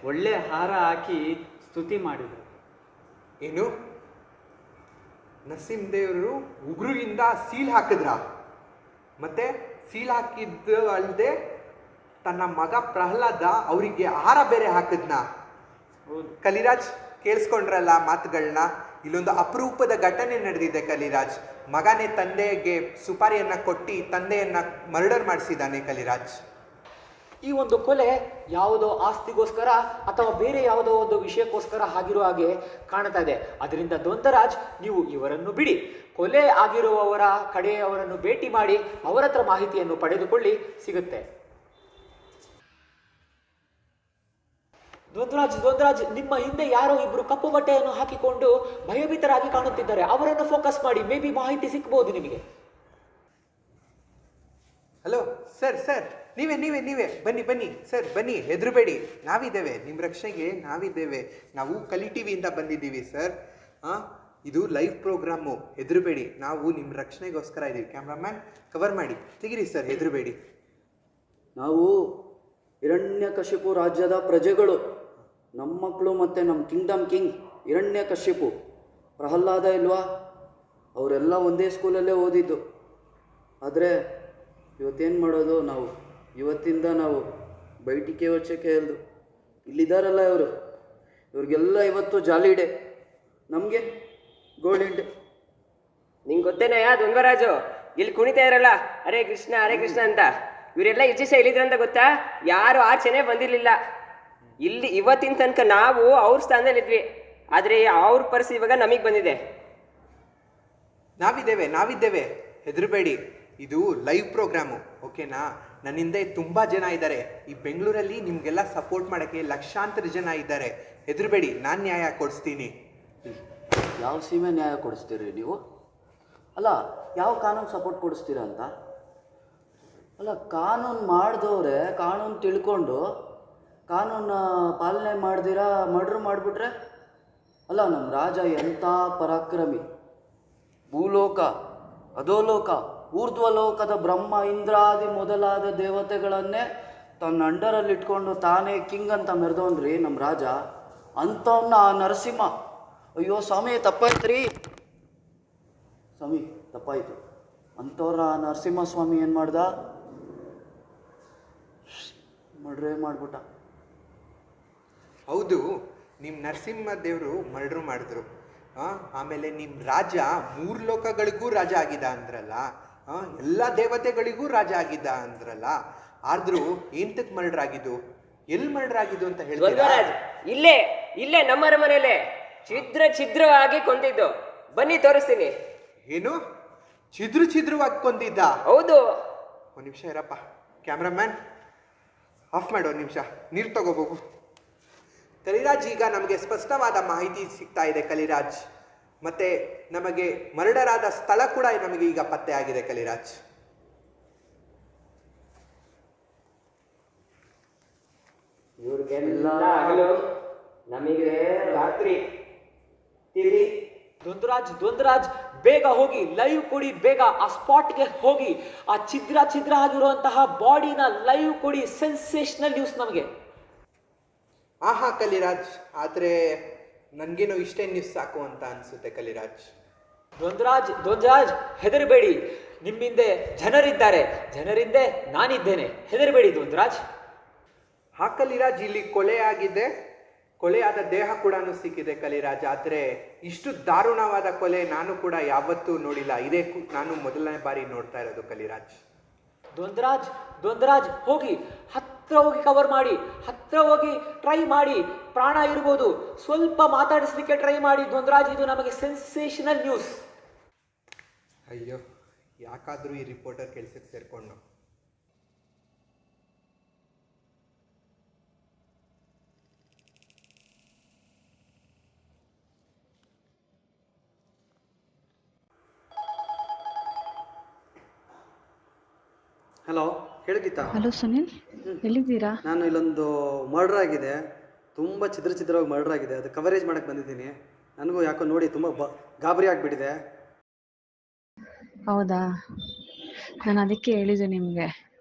Speaker 6: ಒಳ್ಳೆ ಹಾರ ಹಾಕಿ ಸ್ತುತಿ ಮಾಡಿದರು.
Speaker 3: ಏನು, ನರಸಿಂಹದೇವರು ಉಗುರಿಗಿಂದ ಸೀಲ್ ಹಾಕಿದ್ರ? ಮತ್ತೆ ಸೀಲ್ ಹಾಕಿದ್ದು ಅಲ್ಲದೆ ತನ್ನ ಮಗ ಪ್ರಹ್ಲಾದ ಅವರಿಗೆ ಆಹಾರ ಬೇರೆ ಹಾಕಿದ್ನ?
Speaker 6: ಹೌದು.
Speaker 3: ಕಲಿರಾಜ್, ಕೇಳಿಸ್ಕೊಂಡ್ರಲ್ಲ ಮಾತುಗಳನ್ನ. ಇಲ್ಲೊಂದು ಅಪರೂಪದ ಘಟನೆ ನಡೆದಿದೆ ಕಲಿರಾಜ್. ಮಗನೇ ತಂದೆಗೆ ಸುಪಾರಿಯನ್ನ ಕೊಟ್ಟು ತಂದೆಯನ್ನ ಮರ್ಡರ್ ಮಾಡಿಸಿದ್ದಾನೆ ಕಲಿರಾಜ್.
Speaker 1: ಈ ಒಂದು ಕೊಲೆ ಯಾವುದೋ ಆಸ್ತಿಗೋಸ್ಕರ ಅಥವಾ ಬೇರೆ ಯಾವುದೋ ಒಂದು ವಿಷಯಕ್ಕೋಸ್ಕರ ಆಗಿರೋ ಹಾಗೆ ಕಾಣ್ತಾ ಇದೆ. ಅದರಿಂದ ದ್ವಂದ್ವರಾಜ್, ನೀವು ಇವರನ್ನು ಬಿಡಿ. ಕೊಲೆ ಆಗಿರುವವರ ಕಡೆಯವರನ್ನು ಭೇಟಿ ಮಾಡಿ ಅವರ ಹತ್ರ ಮಾಹಿತಿಯನ್ನು ಪಡೆದುಕೊಳ್ಳಿ, ಸಿಗುತ್ತೆ. ದ್ವಂದ್ವರಾಜ್, ನಿಮ್ಮ ಹಿಂದೆ ಯಾರೋ ಇಬ್ರು ಕಪ್ಪು ಬಟ್ಟೆಯನ್ನು ಹಾಕಿಕೊಂಡು ಭಯಭೀತರಾಗಿ ಕಾಣುತ್ತಿದ್ದಾರೆ. ಅವರನ್ನು ಫೋಕಸ್ ಮಾಡಿ, ಮೇ ಬಿ ಮಾಹಿತಿ ಸಿಕ್ಬಹುದು ನಿಮಗೆ.
Speaker 3: ಹಲೋ ಸರ್, ನೀವೇ ಬನ್ನಿ ಸರ್, ಬನ್ನಿ, ಹೆದರಬೇಡಿ, ನಾವಿದ್ದೇವೆ, ನಿಮ್ಮ ರಕ್ಷಣೆಗೆ ನಾವಿದ್ದೇವೆ. ನಾವು ಕಲಿ ಟಿವಿಯಿಂದ ಬಂದಿದ್ದೀವಿ ಸರ್. ಇದು ಲೈವ್ ಪ್ರೋಗ್ರಾಮು, ಹೆದರಬೇಡಿ, ನಾವು ನಿಮ್ಮ ರಕ್ಷಣೆಗೋಸ್ಕರ ಇದ್ದೀವಿ. ಕ್ಯಾಮ್ರಾಮ್ಯಾನ್ ಕವರ್ ಮಾಡಿ, ತೆಗಿರಿ ಸರ್, ಹೆದರಬೇಡಿ.
Speaker 7: ನಾವು ಹಿರಣ್ಯಕಶಿಪು ರಾಜ್ಯದ ಪ್ರಜೆಗಳು. ನಮ್ಮ ಮಕ್ಕಳು ಮತ್ತು ನಮ್ಮ ಕಿಂಗ್ಡಮ್ ಕಿಂಗ್ ಹಿರಣ್ಯಕಶಿಪು, ಪ್ರಹ್ಲಾದ ಇಲ್ವಾ, ಅವರೆಲ್ಲ ಒಂದೇ ಸ್ಕೂಲಲ್ಲೇ ಓದಿದ್ದು. ಆದರೆ ಇವತ್ತೇನು ಮಾಡೋದು, ಇವತ್ತಿಂದ ನಾವು ಬೈಟಿಕೆ ವಚ್ಚಕ್ಕೆ ಹೇಳ್ದು. ಇಲ್ಲಿದ್ದಾರಲ್ಲ ಇವ್ರಿಗೆಲ್ಲ ಇವತ್ತು ಜಾಲಿ ಡೇ, ನಮಗೆ ಗೋಲ್ಡನ್ ಡೇ.
Speaker 8: ನಿಂಗೆ ಗೊತ್ತೇನಯ್ಯ ದ್ವಂದ್ವರಾಜು, ಇಲ್ಲಿ ಕುಣಿತಾ ಇರಲ್ಲ ಹರೇ ಕೃಷ್ಣ ಅಂತ, ಇವರೆಲ್ಲ ಇಷ್ಟು ದಿವಸ ಎಲ್ಲಿದ್ರಂತ ಗೊತ್ತಾ? ಯಾರು ಆಚೆನೆ ಬಂದಿರಲಿಲ್ಲ. ಇಲ್ಲಿ ಇವತ್ತಿನ ತನಕ ನಾವು ಅವ್ರ ಸ್ಥಾನದಲ್ಲಿದ್ವಿ, ಆದರೆ ಅವ್ರ ಪರಿಸ್ಥಿತಿ ಇವಾಗ ನಮಗೆ ಬಂದಿದೆ.
Speaker 3: ನಾವಿದ್ದೇವೆ, ಹೆದರಬೇಡಿ. ಇದು ಲೈವ್ ಪ್ರೋಗ್ರಾಮು, ಓಕೆನಾ? ನನ್ನಿಂದ ತುಂಬ ಜನ ಇದ್ದಾರೆ ಈ ಬೆಂಗಳೂರಲ್ಲಿ, ನಿಮಗೆಲ್ಲ ಸಪೋರ್ಟ್ ಮಾಡೋಕ್ಕೆ ಲಕ್ಷಾಂತರ ಜನ ಇದ್ದಾರೆ. ಹೆದರಬೇಡಿ, ನಾನು ನ್ಯಾಯ ಕೊಡಿಸ್ತೀನಿ.
Speaker 7: ಯಾವ ಸೀಮೆ ನ್ಯಾಯ ಕೊಡಿಸ್ತೀರಿ ನೀವು? ಅಲ್ಲ, ಯಾವ ಕಾನೂನು ಸಪೋರ್ಟ್ ಕೊಡಿಸ್ತೀರಾ ಅಂತ? ಅಲ್ಲ, ಕಾನೂನು ಮಾಡಿದವ್ರೆ ಕಾನೂನು ತಿಳ್ಕೊಂಡು ಕಾನೂನು ಪಾಲನೆ ಮಾಡ್ದಿರಾ ಮರ್ಡ್ರ್ ಮಾಡಿಬಿಟ್ರೆ? ಅಲ್ಲ, ನಮ್ಮ ರಾಜ ಎಂಥ ಪರಾಕ್ರಮಿ. ಭೂಲೋಕ, ಅಧೋಲೋಕ, ಊರ್ಧ್ವಲೋಕದ ಬ್ರಹ್ಮ ಇಂದ್ರಾದಿ ಮೊದಲಾದ ದೇವತೆಗಳನ್ನೇ ತನ್ನ ಅಂಡರಲ್ಲಿ ಇಟ್ಕೊಂಡು ತಾನೇ ಕಿಂಗ್ ಅಂತ ಮೆರೆದವನ್ರಿ ನಮ್ಮ ರಾಜ. ಅಂಥವನ್ನ ಆ ನರಸಿಂಹ, ಅಯ್ಯೋ ಸ್ವಾಮಿ ತಪ್ಪಾಯ್ತು ರೀ ಸ್ವಾಮಿ, ತಪ್ಪಾಯಿತು. ಅಂಥವ್ರ ಆ ನರಸಿಂಹ ಸ್ವಾಮಿ ಏನು ಮಾಡ್ದ? ಮರ್ಡ್ರೇ ಮಾಡಿಬಿಟ್ಟ.
Speaker 3: ಹೌದು, ನಿಮ್ಮ ನರಸಿಂಹ ದೇವರು ಮರ್ಡ್ರ್ ಮಾಡಿದ್ರು. ಆಮೇಲೆ ನಿಮ್ಮ ರಾಜ 3 ಲೋಕಗಳಿಗೂ ರಾಜ ಆಗಿದ್ದ ಅಂದ್ರಲ್ಲ, ಎಲ್ಲ ದೇವತೆಗಳಿಗೂ ರಾಜ ಆಗಿದ್ದ ಅಂದ್ರಲ್ಲ. ಆದ್ರೂ ಎಂತಕ್ಕೆ ಮರ್ಡರ್ ಆಗಿದ್ದು, ಎಲ್ಲಿ ಮರ್ಡರ್ ಆಗಿದ್ದು ಅಂತ ಹೇಳ್ತೀರಾ?
Speaker 8: ಇಲ್ಲೇ ನಮ್ಮ ಅರಮನೆಯಲ್ಲೇ ಛಿದ್ರವಾಗಿ ಕೊಂದಿದ್ದು. ಬನ್ನಿ ತೋರಿಸ್ತೀನಿ.
Speaker 3: ಏನು, ಛಿದ್ರವಾಗಿ ಕೊಂದಿದ್ದ?
Speaker 8: ಹೌದು.
Speaker 3: ಒಂದು ನಿಮಿಷ ಇರಪ್ಪ, ಕ್ಯಾಮ್ರಾಮ್ಯಾನ್ ಆಫ್ ಮಾಡು, ಒಂದು ನಿಮಿಷ ನೀರು ತಗೋಬೇಕು. ಕಲಿರಾಜ್, ಈಗ ನಮಗೆ ಸ್ಪಷ್ಟವಾದ ಮಾಹಿತಿ ಸಿಗ್ತಾ ಇದೆ ಕಲಿರಾಜ್. ಮತ್ತೆ ನಮಗೆ ಮರ್ಡರ್ ಆದ ಸ್ಥಳ ಕೂಡ ನಮಗೆ ಈಗ ಪತ್ತೆ ಆಗಿದೆ ಕಲಿರಾಜ್.
Speaker 8: ಇವ್ರಿಗೆಲ್ಲ ಹಗಲು, ನಮಗೆ ರಾತ್ರಿ.
Speaker 1: ದ್ವಂದ್ವರಾಜ್, ಬೇಗ ಹೋಗಿ ಲೈವ್ ಕೊಡಿ, ಬೇಗ ಆ ಸ್ಪಾಟ್ಗೆ ಹೋಗಿ ಆ ಛಿದ್ರ ಆಗಿರುವಂತಹ ಬಾಡಿನ ಲೈವ್ ಕೊಡಿ. ಸೆನ್ಸೇಷನಲ್ ನ್ಯೂಸ್ ನಮಗೆ.
Speaker 3: ಆಹಾ ಕಲಿರಾಜ್, ಆದರೆ ನನಗೇನೋ ಇಷ್ಟೇ ನ್ಯೂಸ್ ಸಾಕು ಅಂತ ಅನಿಸುತ್ತೆ ಕಲಿರಾಜ್.
Speaker 1: ದ್ವಂದ್ವರಾಜ್, ಹೆದರಬೇಡಿ, ನಿಮ್ಮಿಂದೆ ಜನರಿಂದೆ ನಾನಿದ್ದೇನೆ, ಹೆದರಬೇಡಿ ದ್ವಂದ್ವರಾಜ್.
Speaker 3: ಹಾ ಕಲಿರಾಜ್, ಇಲ್ಲಿ ಕೊಲೆಯಾದ ದೇಹ ಕೂಡ ಸಿಕ್ಕಿದೆ ಕಲಿರಾಜ್. ಆದರೆ ಇಷ್ಟು ದಾರುಣವಾದ ಕೊಲೆ ನಾನು ಕೂಡ ಯಾವತ್ತೂ ನೋಡಿಲ್ಲ. ನಾನು ಮೊದಲನೇ ಬಾರಿ ನೋಡ್ತಾ ಇರೋದು ಕಲಿರಾಜ್.
Speaker 1: ದ್ವಂದ್ವರಾಜ್, ಹತ್ರ ಹೋಗಿ ಕವರ್ ಮಾಡಿ, ಹತ್ರ ಹೋಗಿ ಟ್ರೈ ಮಾಡಿ. ಪ್ರಾಣ ಇರ್ಬೋದು, ಸ್ವಲ್ಪ ಮಾತಾಡಿಸ್ಲಿಕ್ಕೆ ಟ್ರೈ ಮಾಡಿ ದ್ವಂದ್ವರಾಜ್. ಇದು ನಮಗೆ ಸೆನ್ಸೇಷನಲ್ ನ್ಯೂಸ್.
Speaker 3: ಅಯ್ಯೋ, ಯಾಕಾದ್ರೂ ಈ ರಿಪೋರ್ಟರ್ ಕೆಲ್ಸಕ್ಕೆ ಸೇರ್ಕೊಂಡು.
Speaker 5: ಹಲೋ, ಹೇಳಿ ಗೀತಾ.
Speaker 9: ಹಲೋ ಸುನಿಲ್, ಎಲ್ಲಿದ್ದೀರಾ?
Speaker 5: ನಾನು ಇಲ್ಲೊಂದು ಮರ್ಡರ್ ಆಗಿದೆ, ತುಂಬ ಛಿದ್ರವಾಗಿ ಮರ್ಡರ್ ಆಗಿದೆ, ಅದು ಕವರೇಜ್ ಮಾಡಕ್ಕೆ ಬಂದಿದ್ದೀನಿ. ನನಗೂ ಯಾಕೋ ನೋಡಿ ತುಂಬ ಗಾಬರಿ ಆಗಿಬಿಟ್ಟಿದೆ.
Speaker 9: ಹೌದಾ, ನಾನು ಅದಕ್ಕೆ ಹೇಳಿದ್ದು ನಿಮಗೆ,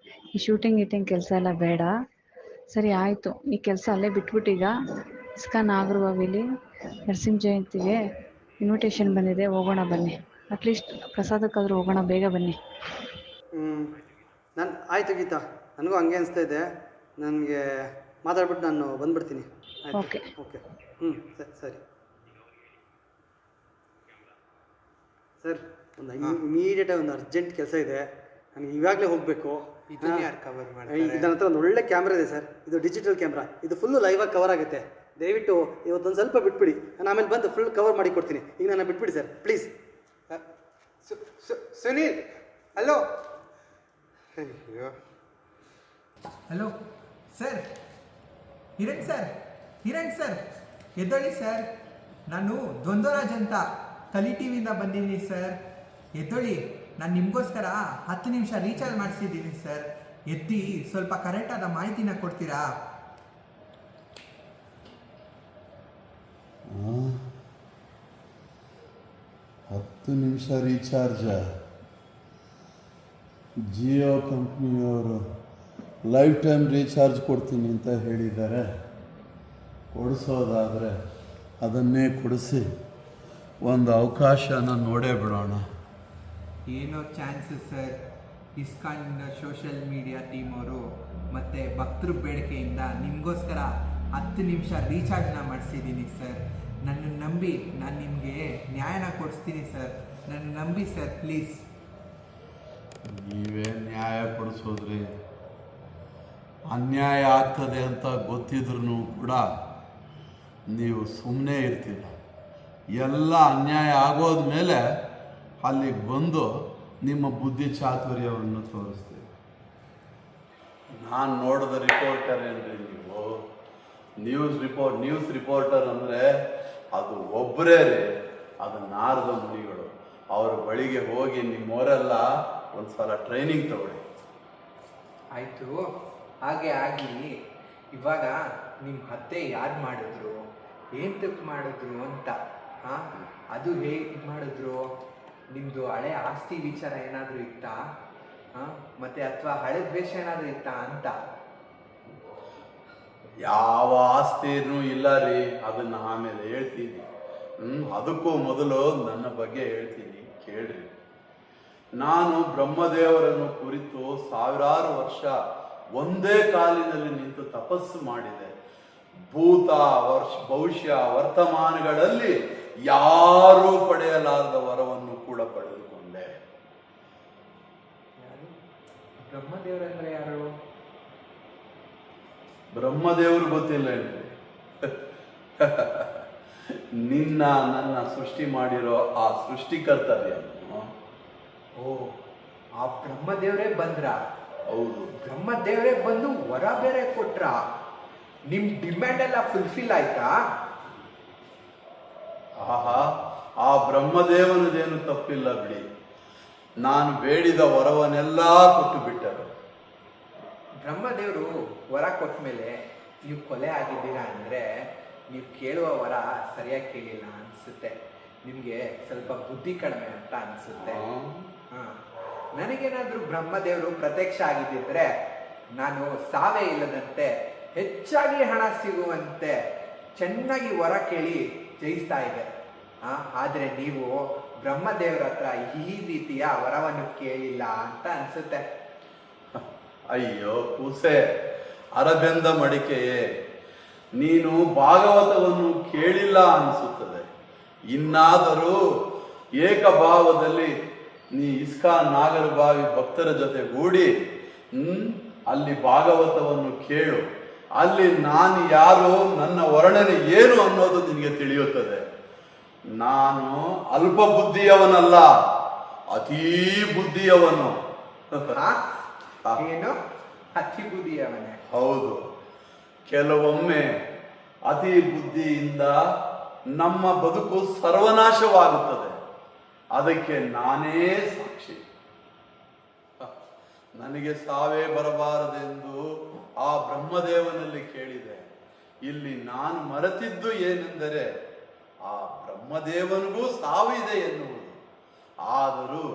Speaker 9: ಈ ಶೂಟಿಂಗ್ ಕೆಲಸ ಎಲ್ಲ ಬೇಡ. ಸರಿ ಆಯಿತು, ಈ ಕೆಲಸ ಅಲ್ಲೇ ಬಿಟ್ಬಿಟ್ಟೀಗ ಇಸ್ಕಾನ್ ನಾಗರಬಾವಿಲಿ ನರಸಿಂಹ ಜಯಂತಿಗೆ ಇನ್ವಿಟೇಷನ್ ಬಂದಿದೆ, ಹೋಗೋಣ ಬನ್ನಿ. ಅಟ್ಲೀಸ್ಟ್ ಪ್ರಸಾದಕ್ಕಾದರೂ ಹೋಗೋಣ, ಬೇಗ ಬನ್ನಿ.
Speaker 5: ನಾನು ಆಯಿತು ಗೀತಾ, ನನಗೂ ಹಂಗೆ ಅನಿಸ್ತಾ ಇದೆ. ನನಗೆ ಮಾತಾಡ್ಬಿಟ್ಟು ನಾನು ಬಂದ್ಬಿಡ್ತೀನಿ.
Speaker 9: ಓಕೆ.
Speaker 5: ಓಕೆ. ಸರಿ ಸರ್, ಒಂದು ಇಮಿಡಿಯೇಟಾಗಿ ಒಂದು ಅರ್ಜೆಂಟ್ ಕೆಲಸ ಇದೆ, ನನಗೆ ಇವಾಗಲೇ ಹೋಗಬೇಕು.
Speaker 3: ಇದನ್ನ ಯಾರು ಕವರ್ ಮಾಡ್ತಾರೆ?
Speaker 5: ನನ್ನ ಹತ್ರ ಒಂದು ಒಳ್ಳೆ ಕ್ಯಾಮ್ರಾ ಇದೆ ಸರ್, ಇದು ಡಿಜಿಟಲ್ ಕ್ಯಾಮ್ರಾ, ಇದು ಫುಲ್ಲು ಲೈವಾಗಿ ಕವರ್ ಆಗುತ್ತೆ. ದಯವಿಟ್ಟು ಇವತ್ತೊಂದು ಸ್ವಲ್ಪ ಬಿಟ್ಬಿಡಿ, ನಾನು ಆಮೇಲೆ ಬಂದು ಫುಲ್ ಕವರ್ ಮಾಡಿ ಕೊಡ್ತೀನಿ. ಈಗ ನನ್ನ ಬಿಟ್ಬಿಡಿ ಸರ್, ಪ್ಲೀಸ್.
Speaker 3: ಸುನೀಲ್, ಹಲೋ. ಅಯ್ಯೋ, hello sir, Hiran sir, ಎದ್ದೊಳ್ಳಿ sir. ನಾನು ದ್ವಂದ್ವರಾಜ್ ಅಂತ ಕಲಿ ಟಿವಿಯಿಂದ ಬಂದಿದ್ದೀನಿ ಸರ್. ಎದ್ದೊಳ್ಳಿ, ನಾನು ನಿಮಗೋಸ್ಕರ 10 ನಿಮಿಷ ರೀಚಾರ್ಜ್ ಮಾಡಿಸಿದ್ದೀನಿ ಸರ್. ಎತ್ತಿ ಸ್ವಲ್ಪ ಕರೆಕ್ಟಾದ ಮಾಹಿತಿನ ಕೊಡ್ತೀರಾ?
Speaker 10: 10 ನಿಮಿಷ ರೀಚಾರ್ಜ? ಜಿಯೋ ಕಂಪ್ನಿಯವರು ಲೈಫ್ ಟೈಮ್ ರೀಚಾರ್ಜ್ ಕೊಡ್ತೀನಿ ಅಂತ ಹೇಳಿದ್ದಾರೆ. ಕೊಡಿಸೋದಾದರೆ ಅದನ್ನೇ ಕೊಡಿಸಿ ಒಂದು ಅವಕಾಶನ ನೋಡೇ ಬಿಡೋಣ.
Speaker 3: ಏನೋ chances sir. ISKCON social media team ಅವರು ಮತ್ತು ಭಕ್ತರು ಬೇಡಿಕೆಯಿಂದ ನಿಮಗೋಸ್ಕರ 10 ನಿಮಿಷ ರೀಚಾರ್ಜ್ನ ಮಾಡಿಸಿದ್ದೀನಿ ಸರ್. ನನ್ನನ್ನು ನಂಬಿ ನಾನು ನಿಮಗೆ ನ್ಯಾಯನ ಕೊಡಿಸ್ತೀನಿ ಸರ್. ನನ್ನ ನಂಬಿ ಸರ್, ಪ್ಲೀಸ್.
Speaker 10: ನೀವೇ ನ್ಯಾಯ ಕೊಡಿಸೋದ್ರಿ. ಅನ್ಯಾಯ ಆಗ್ತದೆ ಅಂತ ಗೊತ್ತಿದ್ರೂ ಕೂಡ ನೀವು ಸುಮ್ಮನೆ ಇರ್ತೀರ. ಎಲ್ಲ ಅನ್ಯಾಯ ಆಗೋದ್ಮೇಲೆ ಅಲ್ಲಿಗೆ ಬಂದು ನಿಮ್ಮ ಬುದ್ಧಿ ಚಾತುರ್ಯವನ್ನು ತೋರಿಸ್ತೀವಿ. ನಾನು ನೋಡಿದ ರಿಪೋರ್ಟರ್ ಏನ್ರಿ ನೀವು? ನ್ಯೂಸ್ ರಿಪೋರ್ಟರ್ ಅಂದರೆ ಅದು ಒಬ್ಬರೇ ರೀ, ಅದು ನಾರದ ಮುನಿಗಳು. ಅವ್ರ ಬಳಿಗೆ ಹೋಗಿ ನಿಮ್ಮವರೆಲ್ಲ ಒಂದು ಸಲ ಟ್ರೈನಿಂಗ್ ತಗೊಳ್ಳಿ.
Speaker 3: ಆಯಿತು, ಹಾಗೆ ಆಗಲಿ. ಇವಾಗ ನಿಮ್ಮ ಹತ್ಯೆ ಯಾರು ಮಾಡಿದ್ರು, ಏಂತಕ್ಕೆ ಮಾಡಿದ್ರು ಅಂತ, ಹಾಂ, ಅದು ಹೇಗೆ ಮಾಡಿದ್ರು? ನಿಮ್ಮದು ಹಳೆ ಆಸ್ತಿ ವಿಚಾರ ಏನಾದರೂ ಇತ್ತಾ? ಹಾಂ, ಮತ್ತು ಅಥವಾ ಹಳೆ ದ್ವೇಷ ಏನಾದರೂ ಇತ್ತಾ ಅಂತ?
Speaker 10: ಯಾವ ಆಸ್ತಿನೂ ಇಲ್ಲ ರೀ, ಅದನ್ನು ಆಮೇಲೆ ಹೇಳ್ತೀನಿ. ಅದಕ್ಕೂ ಮೊದಲು ನನ್ನ ಬಗ್ಗೆ ಹೇಳ್ತೀನಿ, ಕೇಳ್ರಿ. ನಾನು ಬ್ರಹ್ಮದೇವರನ್ನು ಕುರಿತು 1000 ವರ್ಷ ಒಂದೇ ಕಾಲಿನಲ್ಲಿ ನಿಂತು ತಪಸ್ಸು ಮಾಡಿದೆ. ಭೂತ, ಭವಿಷ್ಯ, ವರ್ತಮಾನಗಳಲ್ಲಿ ಯಾರೂ ಪಡೆಯಲಾರದ ವರವನ್ನು ಕೂಡ ಪಡೆದುಕೊಂಡೆ.
Speaker 3: ಬ್ರಹ್ಮದೇವರಂದ್ರೆ ಯಾರು?
Speaker 10: ಬ್ರಹ್ಮದೇವರು ಗೊತ್ತಿಲ್ಲ ಏನ್ರಿ? ನಿನ್ನ ನನ್ನ ಸೃಷ್ಟಿ ಮಾಡಿರೋ ಆ ಸೃಷ್ಟಿಕರ್ತವ್ಯ.
Speaker 3: ಓ, ಆ ಬ್ರಹ್ಮದೇವರೇ ಬಂದ್ರ?
Speaker 10: ಹೌದು,
Speaker 3: ಬ್ರಹ್ಮದೇವರೇ ಬಂದು ವರ ಬೇರೆ ಕೊಟ್ರ? ನಿಮ್ ಡಿಮ್ಯಾಂಡ್ ಎಲ್ಲ ಫುಲ್ಫಿಲ್ ಆಯ್ತಾ?
Speaker 10: ಆಹಾ, ಆ ಬ್ರಹ್ಮದೇವನದೇನು ತಪ್ಪಿಲ್ಲ ಬಿಡಿ. ನಾನು ಬೇಡಿದ ವರವನ್ನೆಲ್ಲ ಕೊಟ್ಟು ಬಿಟ್ಟರು.
Speaker 3: ಬ್ರಹ್ಮದೇವರು ವರ ಕೊಟ್ಟ ಮೇಲೆ ನೀವು ಕೊಲೆ ಆಗಿದ್ದೀರಾ ಅಂದರೆ ನೀವು ಕೇಳುವ ವರ ಸರಿಯಾಗಿ ಕೇಳಿಲ್ಲ ಅನಿಸುತ್ತೆ. ನಿಮಗೆ ಸ್ವಲ್ಪ ಬುದ್ಧಿ ಕಡಿಮೆ ಅಂತ ಅನಿಸುತ್ತೆ. ಹಾಂ, ನನಗೇನಾದರೂ ಬ್ರಹ್ಮದೇವರು ಪ್ರತ್ಯಕ್ಷ ಆಗಿದ್ದಿದ್ರೆ ನಾನು ಸಾವೇ ಇಲ್ಲದಂತೆ ಹೆಚ್ಚಾಗಿ ಹಣ ಸಿಗುವಂತೆ ಚೆನ್ನಾಗಿ ವರ ಕೇಳಿ ಜಯಿಸ್ತಾ ಇದೆ. ಆದರೆ ನೀವು ಬ್ರಹ್ಮದೇವರ ಹತ್ರ ಈ ರೀತಿಯ ವರವನ್ನು ಕೇಳಿಲ್ಲ ಅಂತ ಅನಿಸುತ್ತೆ.
Speaker 10: ಅಯ್ಯೋ ಕೂಸೆ, ಅರಬೆಂದ ಮಡಿಕೆಯೇ, ನೀನು ಭಾಗವತವನ್ನು ಕೇಳಿಲ್ಲ ಅನಿಸುತ್ತದೆ. ಇನ್ನಾದರೂ ಏಕಭಾವದಲ್ಲಿ ನೀ ಇಸ್ಕಾನ್ ನಾಗರಬಾವಿ ಭಕ್ತರ ಜೊತೆಗೂಡಿ ಅಲ್ಲಿ ಭಾಗವತವನ್ನು ಕೇಳು. ಅಲ್ಲಿ ನಾನು ಯಾರು, ನನ್ನ ವರ್ಣನೆ ಏನು ಅನ್ನೋದು ನಿನಗೆ ತಿಳಿಯುತ್ತದೆ. ನಾನು ಅಲ್ಪ ಬುದ್ಧಿಯವನಲ್ಲ, ಅತೀ ಬುದ್ಧಿಯವನು.
Speaker 3: ಏನು ಅತಿ ಬುದ್ಧಿಯವನೇ?
Speaker 10: ಹೌದು, ಕೆಲವೊಮ್ಮೆ ಅತಿ ಬುದ್ಧಿಯಿಂದ ನಮ್ಮ ಬದುಕು ಸರ್ವನಾಶವಾಗುತ್ತದೆ. ಅದಕ್ಕೆ ನಾನೇ ಸಾಕ್ಷಿ. ನನಗೆ ಸಾವೇ ಬರಬಾರದೆಂದು ಆ ಬ್ರಹ್ಮದೇವನಲ್ಲಿ ಕೇಳಿದೆ. ಇಲ್ಲಿ ನಾನು ಮರೆತಿದ್ದು ಏನೆಂದರೆ ಆ ಬ್ರಹ್ಮದೇವನಿಗೂ ಸಾವಿದೆ ಎನ್ನುವುದು. ಆದರೂ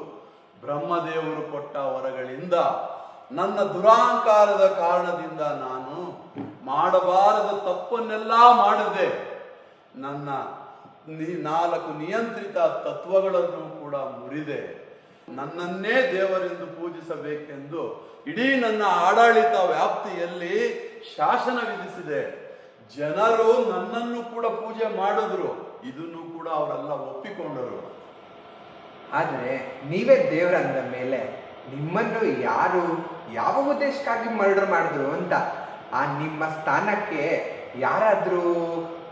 Speaker 10: ಬ್ರಹ್ಮದೇವರು ಕೊಟ್ಟ ವರಗಳಿಂದ ನನ್ನ ದುರಾಂಕಾರದ ಕಾರಣದಿಂದ ನಾನು ಮಾಡಬಾರದ ತಪ್ಪನ್ನೆಲ್ಲ ಮಾಡಿದೆ. ನನ್ನ 4 ನಿಯಂತ್ರಿತ ತತ್ವಗಳನ್ನು ಕೂಡ ಮುರಿದೆ. ನನ್ನನ್ನೇ ದೇವರೆಂದು ಪೂಜಿಸಬೇಕೆಂದು ಇಡೀ ನನ್ನ ಆಡಳಿತ ವ್ಯಾಪ್ತಿಯಲ್ಲಿ ಶಾಸನ ವಿಧಿಸಿದೆ. ಜನರು ನನ್ನನ್ನು ಕೂಡ ಪೂಜೆ ಮಾಡಿದ್ರು, ಇದನ್ನು ಕೂಡ ಅವರೆಲ್ಲ ಒಪ್ಪಿಕೊಂಡರು.
Speaker 3: ಆದರೆ ನೀವೇ ದೇವರಂದ ಮೇಲೆ ನಿಮ್ಮನ್ನು ಯಾರು ಯಾವ ಉದ್ದೇಶಕ್ಕಾಗಿ ಮರ್ಡರ್ ಮಾಡಿದ್ರು ಅಂತ ಆ ನಿಮ್ಮ ಸ್ಥಾನಕ್ಕೆ ಯಾರಾದರೂ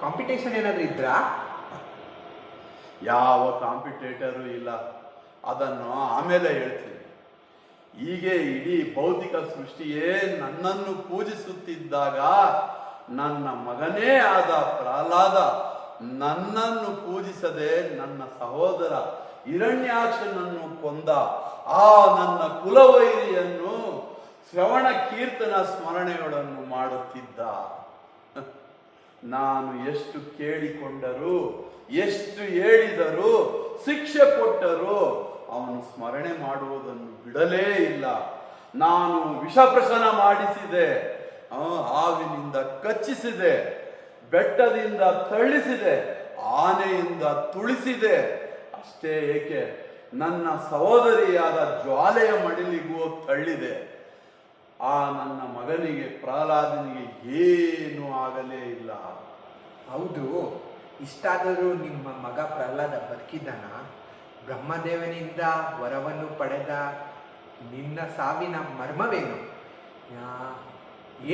Speaker 3: ಕಾಂಪಿಟೇಷನ್ ಏನಾದರೂ ಇದ್ರಾ?
Speaker 10: ಯಾವ ಕಾಂಪಿಟೇಟರು ಇಲ್ಲ, ಅದನ್ನು ಆಮೇಲೆ ಹೇಳ್ತೀನಿ. ಹೀಗೆ ಇಡೀ ಭೌತಿಕ ಸೃಷ್ಟಿಯೇ ನನ್ನನ್ನು ಪೂಜಿಸುತ್ತಿದ್ದಾಗ ನನ್ನ ಮಗನೇ ಆದ ಪ್ರಹ್ಲಾದ ನನ್ನನ್ನು ಪೂಜಿಸದೆ ನನ್ನ ಸಹೋದರ ಹಿರಣ್ಯಾಕ್ಷನನ್ನು ಕೊಂದ ಆ ನನ್ನ ಕುಲವೈರಿಯನ್ನು ಶ್ರವಣ ಕೀರ್ತನ ಸ್ಮರಣೆಗಳನ್ನು ಮಾಡುತ್ತಿದ್ದ. ನಾನು ಎಷ್ಟು ಕೇಳಿಕೊಂಡರೂ ಎಷ್ಟು ಹೇಳಿದರೂ ಶಿಕ್ಷೆ ಕೊಟ್ಟರೂ ಅವನು ಸ್ಮರಣೆ ಮಾಡುವುದನ್ನು ಬಿಡಲೇ ಇಲ್ಲ. ನಾನು ವಿಷಪ್ರಸನ ಮಾಡಿಸಿದೆ, ಹಾವಿನಿಂದ ಕಚ್ಚಿಸಿದೆ, ಬೆಟ್ಟದಿಂದ ತಳ್ಳಿಸಿದೆ, ಆನೆಯಿಂದ ತುಳಿಸಿದೆ. ಅಷ್ಟೇ ಏಕೆ, ನನ್ನ ಸಹೋದರಿಯಾದ ಜ್ವಾಲೆಯ ಮಡಿಲಿಗೂ ತಳ್ಳಿದೆ. ಆ ನನ್ನ ಮಗನಿಗೆ ಪ್ರಹ್ಲಾದನಿಗೆ ಏನೂ ಆಗಲೇ ಇಲ್ಲ.
Speaker 3: ಹೌದು, ಇಷ್ಟಾದರೂ ನಿಮ್ಮ ಮಗ ಪ್ರಹ್ಲಾದ ಬದುಕಿದ್ದಾನ? ಬ್ರಹ್ಮದೇವನಿಂದ ವರವನ್ನು ಪಡೆದ ನಿನ್ನ ಸಾವಿನ ಮರ್ಮವೇನು?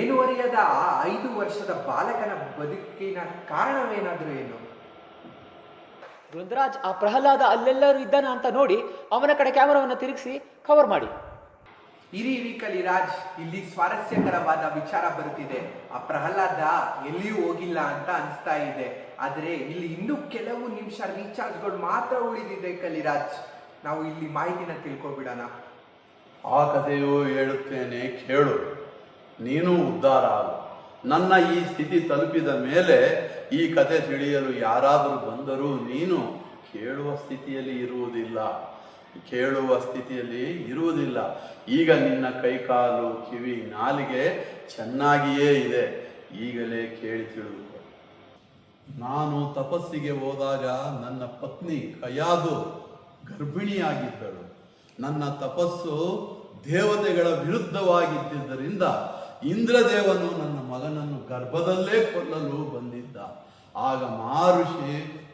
Speaker 3: ಏನು ಅರಿಯದ ಆ 5 ವರ್ಷದ ಬಾಲಕನ ಬದುಕಿನ ಕಾರಣವೇನಾದರೂ ಏನು?
Speaker 1: ರುದ್ರರಾಜ್, ಆ ಪ್ರಹ್ಲಾದ ಅಲ್ಲೆಲ್ಲರೂ ಇದ್ದಾನ ಅಂತ ನೋಡಿ ಅವನ ಕಡೆ ಕ್ಯಾಮರಾವನ್ನು ತಿರುಗಿಸಿ ಕವರ್ ಮಾಡಿ.
Speaker 3: ಇರಿ ಕಲಿರಾಜ್, ಇಲ್ಲಿ ಸ್ವಾರಸ್ಯಕರವಾದ ವಿಚಾರ ಬರುತ್ತಿದೆ. ಆ ಪ್ರಹ್ಲಾದ ಎಲ್ಲಿಯೂ ಹೋಗಿಲ್ಲ ಅಂತ ಅನಿಸ್ತಾ ಇದೆ. ಆದರೆ ಇಲ್ಲಿ ಇನ್ನೂ ಕೆಲವು ನಿಮಿಷ ರೀಚಾರ್ಜ್ಗಳು ಮಾತ್ರ ಉಳಿದಿದೆ ಕಲಿರಾಜ್. ನಾವು ಇಲ್ಲಿ ಮಾಹಿತಿನ ತಿಳ್ಕೊಬಿಡೋಣ.
Speaker 10: ಆ ಕಥೆಯು ಹೇಳುತ್ತೇನೆ, ಕೇಳು. ನೀನು ಉದ್ಧಾರ ಆಗು. ನನ್ನ ಈ ಸ್ಥಿತಿ ತಲುಪಿದ ಮೇಲೆ ಈ ಕಥೆ ತಿಳಿಯಲು ಯಾರಾದರೂ ಬಂದರೂ ನೀನು ಕೇಳುವ ಸ್ಥಿತಿಯಲ್ಲಿ ಇರುವುದಿಲ್ಲ. ಈಗ ನಿನ್ನ ಕೈಕಾಲು, ಕಿವಿ, ನಾಲಿಗೆ ಚೆನ್ನಾಗಿಯೇ ಇದೆ. ಈಗಲೇ ಕೇಳಿ ತಿಳಿದುಕೋ. ನಾನು ತಪಸ್ಸಿಗೆ ಹೋದಾಗ ನನ್ನ ಪತ್ನಿ ಕಯಾದು ಗರ್ಭಿಣಿಯಾಗಿದ್ದಳು. ನನ್ನ ತಪಸ್ಸು ದೇವತೆಗಳ ವಿರುದ್ಧವಾಗಿದ್ದರಿಂದ ಇಂದ್ರದೇವನು ನನ್ನ ಮಗನನ್ನು ಗರ್ಭದಲ್ಲೇ ಕೊಲ್ಲಲು ಬಂದಿದ್ದ. ಆಗ ಮಹರ್ಷಿ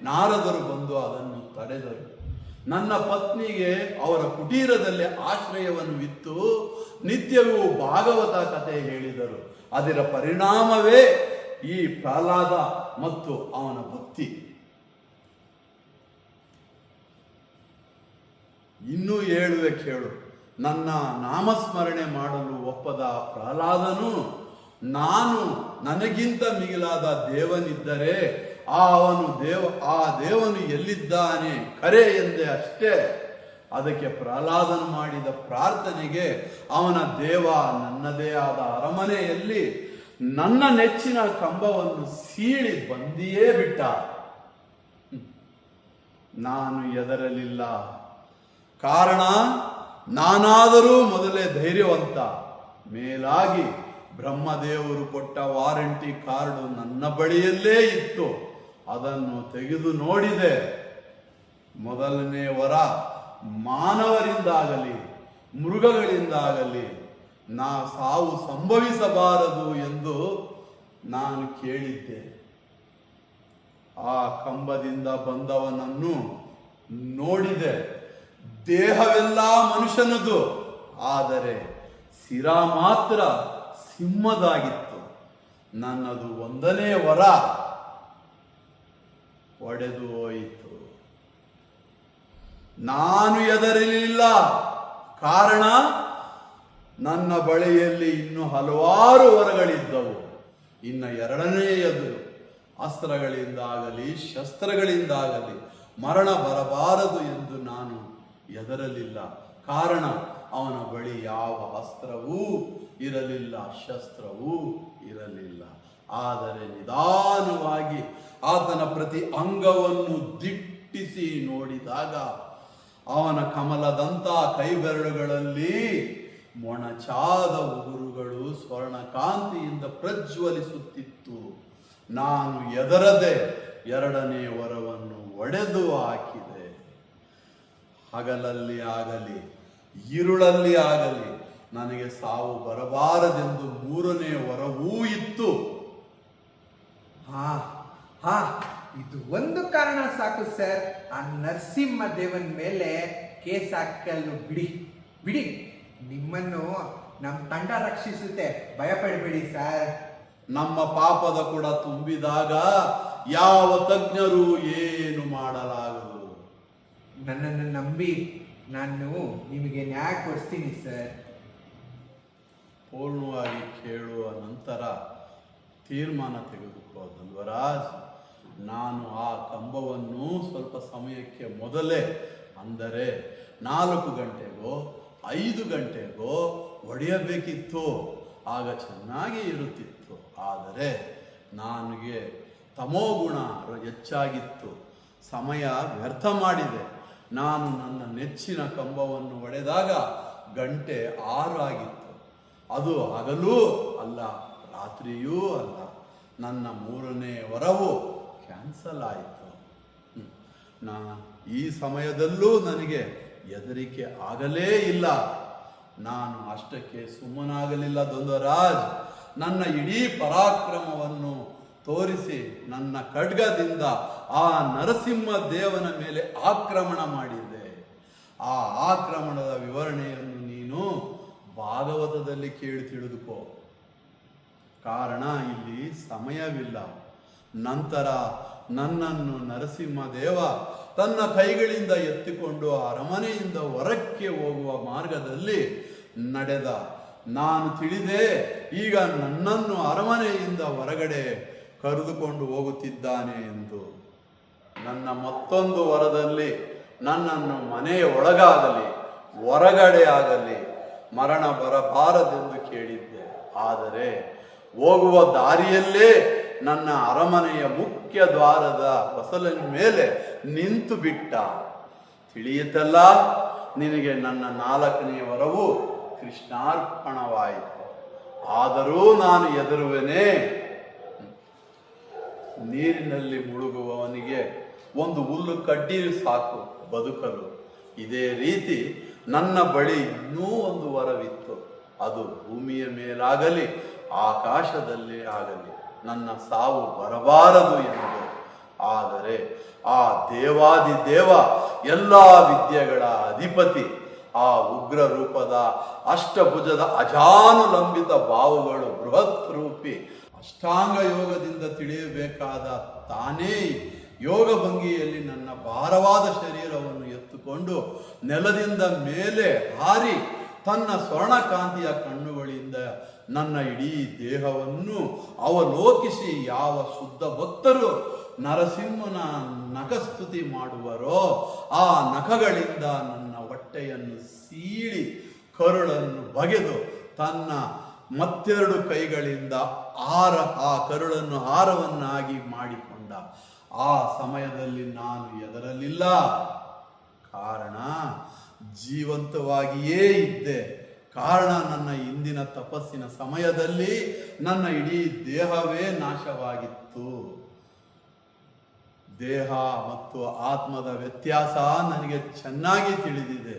Speaker 10: ನಾರದರು ಬಂದು ಅದನ್ನು ತಡೆದರು. ನನ್ನ ಪತ್ನಿಗೆ ಅವರ ಕುಟೀರದಲ್ಲಿ ಆಶ್ರಯವನ್ನು ಇತ್ತು ನಿತ್ಯವೂ ಭಾಗವತ ಕಥೆ ಹೇಳಿದರು. ಅದರ ಪರಿಣಾಮವೇ ಈ ಪ್ರಹ್ಲಾದ ಮತ್ತು ಅವನ ಭಕ್ತಿ. ಇನ್ನೂ ಹೇಳುವೆ ಕೇಳು. ನನ್ನ ನಾಮಸ್ಮರಣೆ ಮಾಡಲು ಒಪ್ಪದ ಪ್ರಹ್ಲಾದನು ನಾನು ನನಗಿಂತ ಮಿಗಿಲಾದ ದೇವನಿದ್ದರೆ ಆ ದೇವನು ಎಲ್ಲಿದ್ದಾನೆ ಕರೆ ಎಂದೆ ಅಷ್ಟೇ. ಅದಕ್ಕೆ ಪ್ರಹ್ಲಾದನು ಮಾಡಿದ ಪ್ರಾರ್ಥನೆಗೆ ಅವನ ದೇವ ನನ್ನದೇ ಆದ ಅರಮನೆಯಲ್ಲಿ ನನ್ನ ನೆಚ್ಚಿನ ಕಂಬವನ್ನು ಸೀಳಿ ಬಂದಿಯೇ ಬಿಟ್ಟ. ನಾನು ಹೆದರಲಿಲ್ಲ. ಕಾರಣ, ನಾನಾದರೂ ಮೊದಲೇ ಧೈರ್ಯವಂತ. ಮೇಲಾಗಿ ಬ್ರಹ್ಮದೇವರು ಕೊಟ್ಟ ವಾರಂಟಿ ಕಾರ್ಡು ನನ್ನ ಬಳಿಯಲ್ಲೇ ಇತ್ತು. ಅದನ್ನು ತೆಗೆದು ನೋಡಿದೆ. ಮೊದಲನೇ ವರ ಮಾನವರಿಂದಾಗಲಿ ಮೃಗಗಳಿಂದಾಗಲಿ ಸಾವು ಸಂಭವಿಸಬಾರದು ಎಂದು ನಾನು ಕೇಳಿದ್ದೆ. ಆ ಕಂಬದಿಂದ ಬಂದವನನ್ನು ನೋಡಿದೆ. ದೇಹವೆಲ್ಲ ಮನುಷ್ಯನದು, ಆದರೆ ಶಿರ ಮಾತ್ರ ಸಿಂಹದಾಗಿತ್ತು. ನನ್ನದು 1ನೇ ವರ ಒಡೆದು ಹೋಯಿತು. ನಾನು ಹೆದರಲಿಲ್ಲ. ಕಾರಣ, ನನ್ನ ಬಳಿಯಲ್ಲಿ ಇನ್ನು ಹಲವಾರು ವರಗಳಿದ್ದವು. ಇನ್ನು 2ನೇಯದು ಅಸ್ತ್ರಗಳಿಂದಾಗಲಿ ಶಸ್ತ್ರಗಳಿಂದಾಗಲಿ ಮರಣ ಬರಬಾರದು ಎಂದು ನಾನು ಹೆದರಲಿಲ್ಲ. ಕಾರಣ, ಅವನ ಬಳಿ ಯಾವ ಅಸ್ತ್ರವೂ ಇರಲಿಲ್ಲ, ಶಸ್ತ್ರವೂ ಇರಲಿಲ್ಲ. ಆದರೆ ನಿಧಾನವಾಗಿ ಆತನ ಪ್ರತಿ ಅಂಗವನ್ನು ದಿಟ್ಟಿಸಿ ನೋಡಿದಾಗ ಅವನ ಕಮಲದಂಥ ಕೈಬೆರಳುಗಳಲ್ಲಿ ಮೊಣಚಾದ ಉಗುರುಗಳು ಸ್ವರ್ಣಕಾಂತಿಯಿಂದ ಪ್ರಜ್ವಲಿಸುತ್ತಿತ್ತು. ನಾನು ಎದರದೆ ಎರಡನೇ ವರವನ್ನು ಒಡೆದು ಹಾಕಿದೆ. ಹಗಲಲ್ಲಿ ಆಗಲಿ ഇരുಳಲ್ಲಿ ಆಗಲಿ ನನಗೆ ಸಾವು ಬರಬಾರದೆಂದು ಮೂರನೇ ವರವೂ ಇತ್ತು.
Speaker 3: ಇದು ಒಂದು ಕಾರಣ ಸಾಕು ಸರ್, ಆ ನರಸಿಂಹ ದೇವನ ಮೇಲೆ ಕೇಸ್ ಹಾಕಲು ಬಿಡಿ. ನಿಮ್ಮನ್ನು ನಮ್ಮ ತಂಡ ರಕ್ಷಿಸುತ್ತೆ, ಭಯಪಡಬೇಡಿ ಸರ್.
Speaker 10: ನಮ್ಮ ಪಾಪದ ಕೂಡ ತುಂಬಿದಾಗ ಯಾವ ತಜ್ಞರು ಏನು ಮಾಡಲಾಗದು.
Speaker 3: ನನ್ನನ್ನು ನಂಬಿ ನಾನು ನಿಮಗೆ ನ್ಯಾಯ ಕೊಡಿಸ್ತೀನಿ ಸರ್.
Speaker 10: ಪೂರ್ಣವಾಗಿ ಕೇಳುವ ನಂತರ ತೀರ್ಮಾನ ತೆಗೆದುಕೋ ಧನ್ವರಾಜ್. ನಾನು ಆ ಕಂಬವನ್ನು ಸ್ವಲ್ಪ ಸಮಯಕ್ಕೆ ಮೊದಲೇ, ಅಂದರೆ 4 ಗಂಟೆಗೋ 5 ಗಂಟೆಗೋ ಒಡೆಯಬೇಕಿತ್ತು, ಆಗ ಚೆನ್ನಾಗಿ ಇರುತ್ತಿತ್ತು. ಆದರೆ ನನಗೆ ತಮೋಗುಣ ಹೆಚ್ಚಾಗಿತ್ತು, ಸಮಯ ವ್ಯರ್ಥ ಮಾಡಿದೆ. ನಾನು ನನ್ನ ನೆಚ್ಚಿನ ಕಂಬವನ್ನು ಒಡೆದಾಗ ಗಂಟೆ 6 ಆಗಿತ್ತು. ಅದು ಹಗಲೂ ಅಲ್ಲ, ರಾತ್ರಿಯೂ ಅಲ್ಲ. ನನ್ನ ಮೂರನೇ ವರವು ಕ್ಯಾನ್ಸಲ್ ಆಯಿತು. ಈ ಸಮಯದಲ್ಲೂ ನನಗೆ ಹೆದರಿಕೆ ಆಗಲೇ ಇಲ್ಲ. ನಾನು ಅಷ್ಟಕ್ಕೆ ಸುಮ್ಮನಾಗಲಿಲ್ಲ ದ್ವಂದ್ವರಾಜ್. ನನ್ನ ಇಡೀ ಪರಾಕ್ರಮವನ್ನು ತೋರಿಸಿ ನನ್ನ ಖಡ್ಗದಿಂದ ಆ ನರಸಿಂಹ ದೇವನ ಮೇಲೆ ಆಕ್ರಮಣ ಮಾಡಿದ್ದೆ. ಆ ಆಕ್ರಮಣದ ವಿವರಣೆಯನ್ನು ನೀನು ಭಾಗವತದಲ್ಲಿ ಕೇಳಿ ತಿಳಿದುಕೋ. ಕಾರಣ ಇಲ್ಲಿ ಸಮಯವಿಲ್ಲ. ನಂತರ ನನ್ನನ್ನು ನರಸಿಂಹದೇವ ತನ್ನ ಕೈಗಳಿಂದ ಎತ್ತಿಕೊಂಡು ಅರಮನೆಯಿಂದ ಹೊರಕ್ಕೆ ಹೋಗುವ ಮಾರ್ಗದಲ್ಲಿ ನಡೆದ. ನಾನು ತಿಳಿದೆ, ಈಗ ನನ್ನನ್ನು ಅರಮನೆಯಿಂದ ಹೊರಗಡೆ ಕರೆದುಕೊಂಡು ಹೋಗುತ್ತಿದ್ದಾನೆ ಎಂದು. ನನ್ನ ಮತ್ತೊಂದು ವರದಲ್ಲಿ ನನ್ನನ್ನು ಮನೆಯ ಒಳಗಾಗಲಿ ಹೊರಗಡೆ ಆಗಲಿ ಮರಣ ಬರಬಾರದೆಂದು ಕೇಳಿದ್ದೆ. ಆದರೆ ಹೋಗುವ ದಾರಿಯಲ್ಲೇ ನನ್ನ ಅರಮನೆಯ ಮುಖ್ಯ ದ್ವಾರದ ಹೊಸಲಿನ ಮೇಲೆ ನಿಂತು ಬಿಟ್ಟ. ತಿಳಿಯುತ್ತಲ್ಲ, ನಿನಗೆ ನನ್ನ 4ನೇ ವರವು ಕೃಷ್ಣಾರ್ಪಣವಾಯಿತು. ಆದರೂ ನಾನು ಹೆದರುವೆನೇ. ನೀರಿನಲ್ಲಿ ಮುಳುಗುವವನಿಗೆ ಒಂದು ಹುಲ್ಲು ಕಡ್ಡಿ ಸಾಕು ಬದುಕಲು. ಇದೇ ರೀತಿ ನನ್ನ ಬಳಿ ಇನ್ನೂ ಒಂದು ವರವಿತ್ತು. ಅದು ಭೂಮಿಯ ಮೇಲಾಗಲಿ ಆಕಾಶದಲ್ಲೇ ಆಗಲಿ ನನ್ನ ಸಾವು ಬರಬಾರದು ಎಂದು. ಆದರೆ ಆ ದೇವಾದಿದೇವ ಎಲ್ಲ ವಿದ್ಯೆಗಳ ಅಧಿಪತಿ, ಆ ಉಗ್ರ ರೂಪದ ಅಷ್ಟಭುಜದ ಅಜಾನುಲಂಬಿತ ಬಾವುಗಳು ಬೃಹತ್ ರೂಪಿ ಅಷ್ಟಾಂಗ ಯೋಗದಿಂದ ತಿಳಿಯಬೇಕಾದ ತಾನೇ ಯೋಗ ಭಂಗಿಯಲ್ಲಿ ನನ್ನ ಭಾರವಾದ ಶರೀರವನ್ನು ಎತ್ತುಕೊಂಡು ನೆಲದಿಂದ ಮೇಲೆ ಹಾರಿ ತನ್ನ ಸ್ವರ್ಣಕಾಂತಿಯ ಕಣ್ಣುಗಳಿಂದ ನನ್ನ ಇಡೀ ದೇಹವನ್ನು ಅವಲೋಕಿಸಿ ಯಾವ ಶುದ್ಧ ಭಕ್ತರು ನರಸಿಂಹನ ನಖಸ್ತುತಿ ಮಾಡುವರೋ ಆ ನಖಗಳಿಂದ ನನ್ನ ಹೊಟ್ಟೆಯನ್ನು ಸೀಳಿ ಕರುಳನ್ನು ಬಗೆದು ತನ್ನ ಮತ್ತೆರಡು ಕೈಗಳಿಂದ ಆ ಕರುಳನ್ನು ಹಾರವನ್ನಾಗಿ ಮಾಡಿಕೊಂಡ. ಆ ಸಮಯದಲ್ಲಿ ನಾನು ಹೆದರಲಿಲ್ಲ. ಕಾರಣ ಜೀವಂತವಾಗಿಯೇ ಇದ್ದೆ. ಕಾರಣ ನನ್ನ ಇಂದಿನ ತಪಸ್ಸಿನ ಸಮಯದಲ್ಲಿ ನನ್ನ ಇಡೀ ದೇಹವೇ ನಾಶವಾಗಿತ್ತು. ದೇಹ ಮತ್ತು ಆತ್ಮದ ವ್ಯತ್ಯಾಸ ನನಗೆ ಚೆನ್ನಾಗಿ ತಿಳಿದಿದೆ.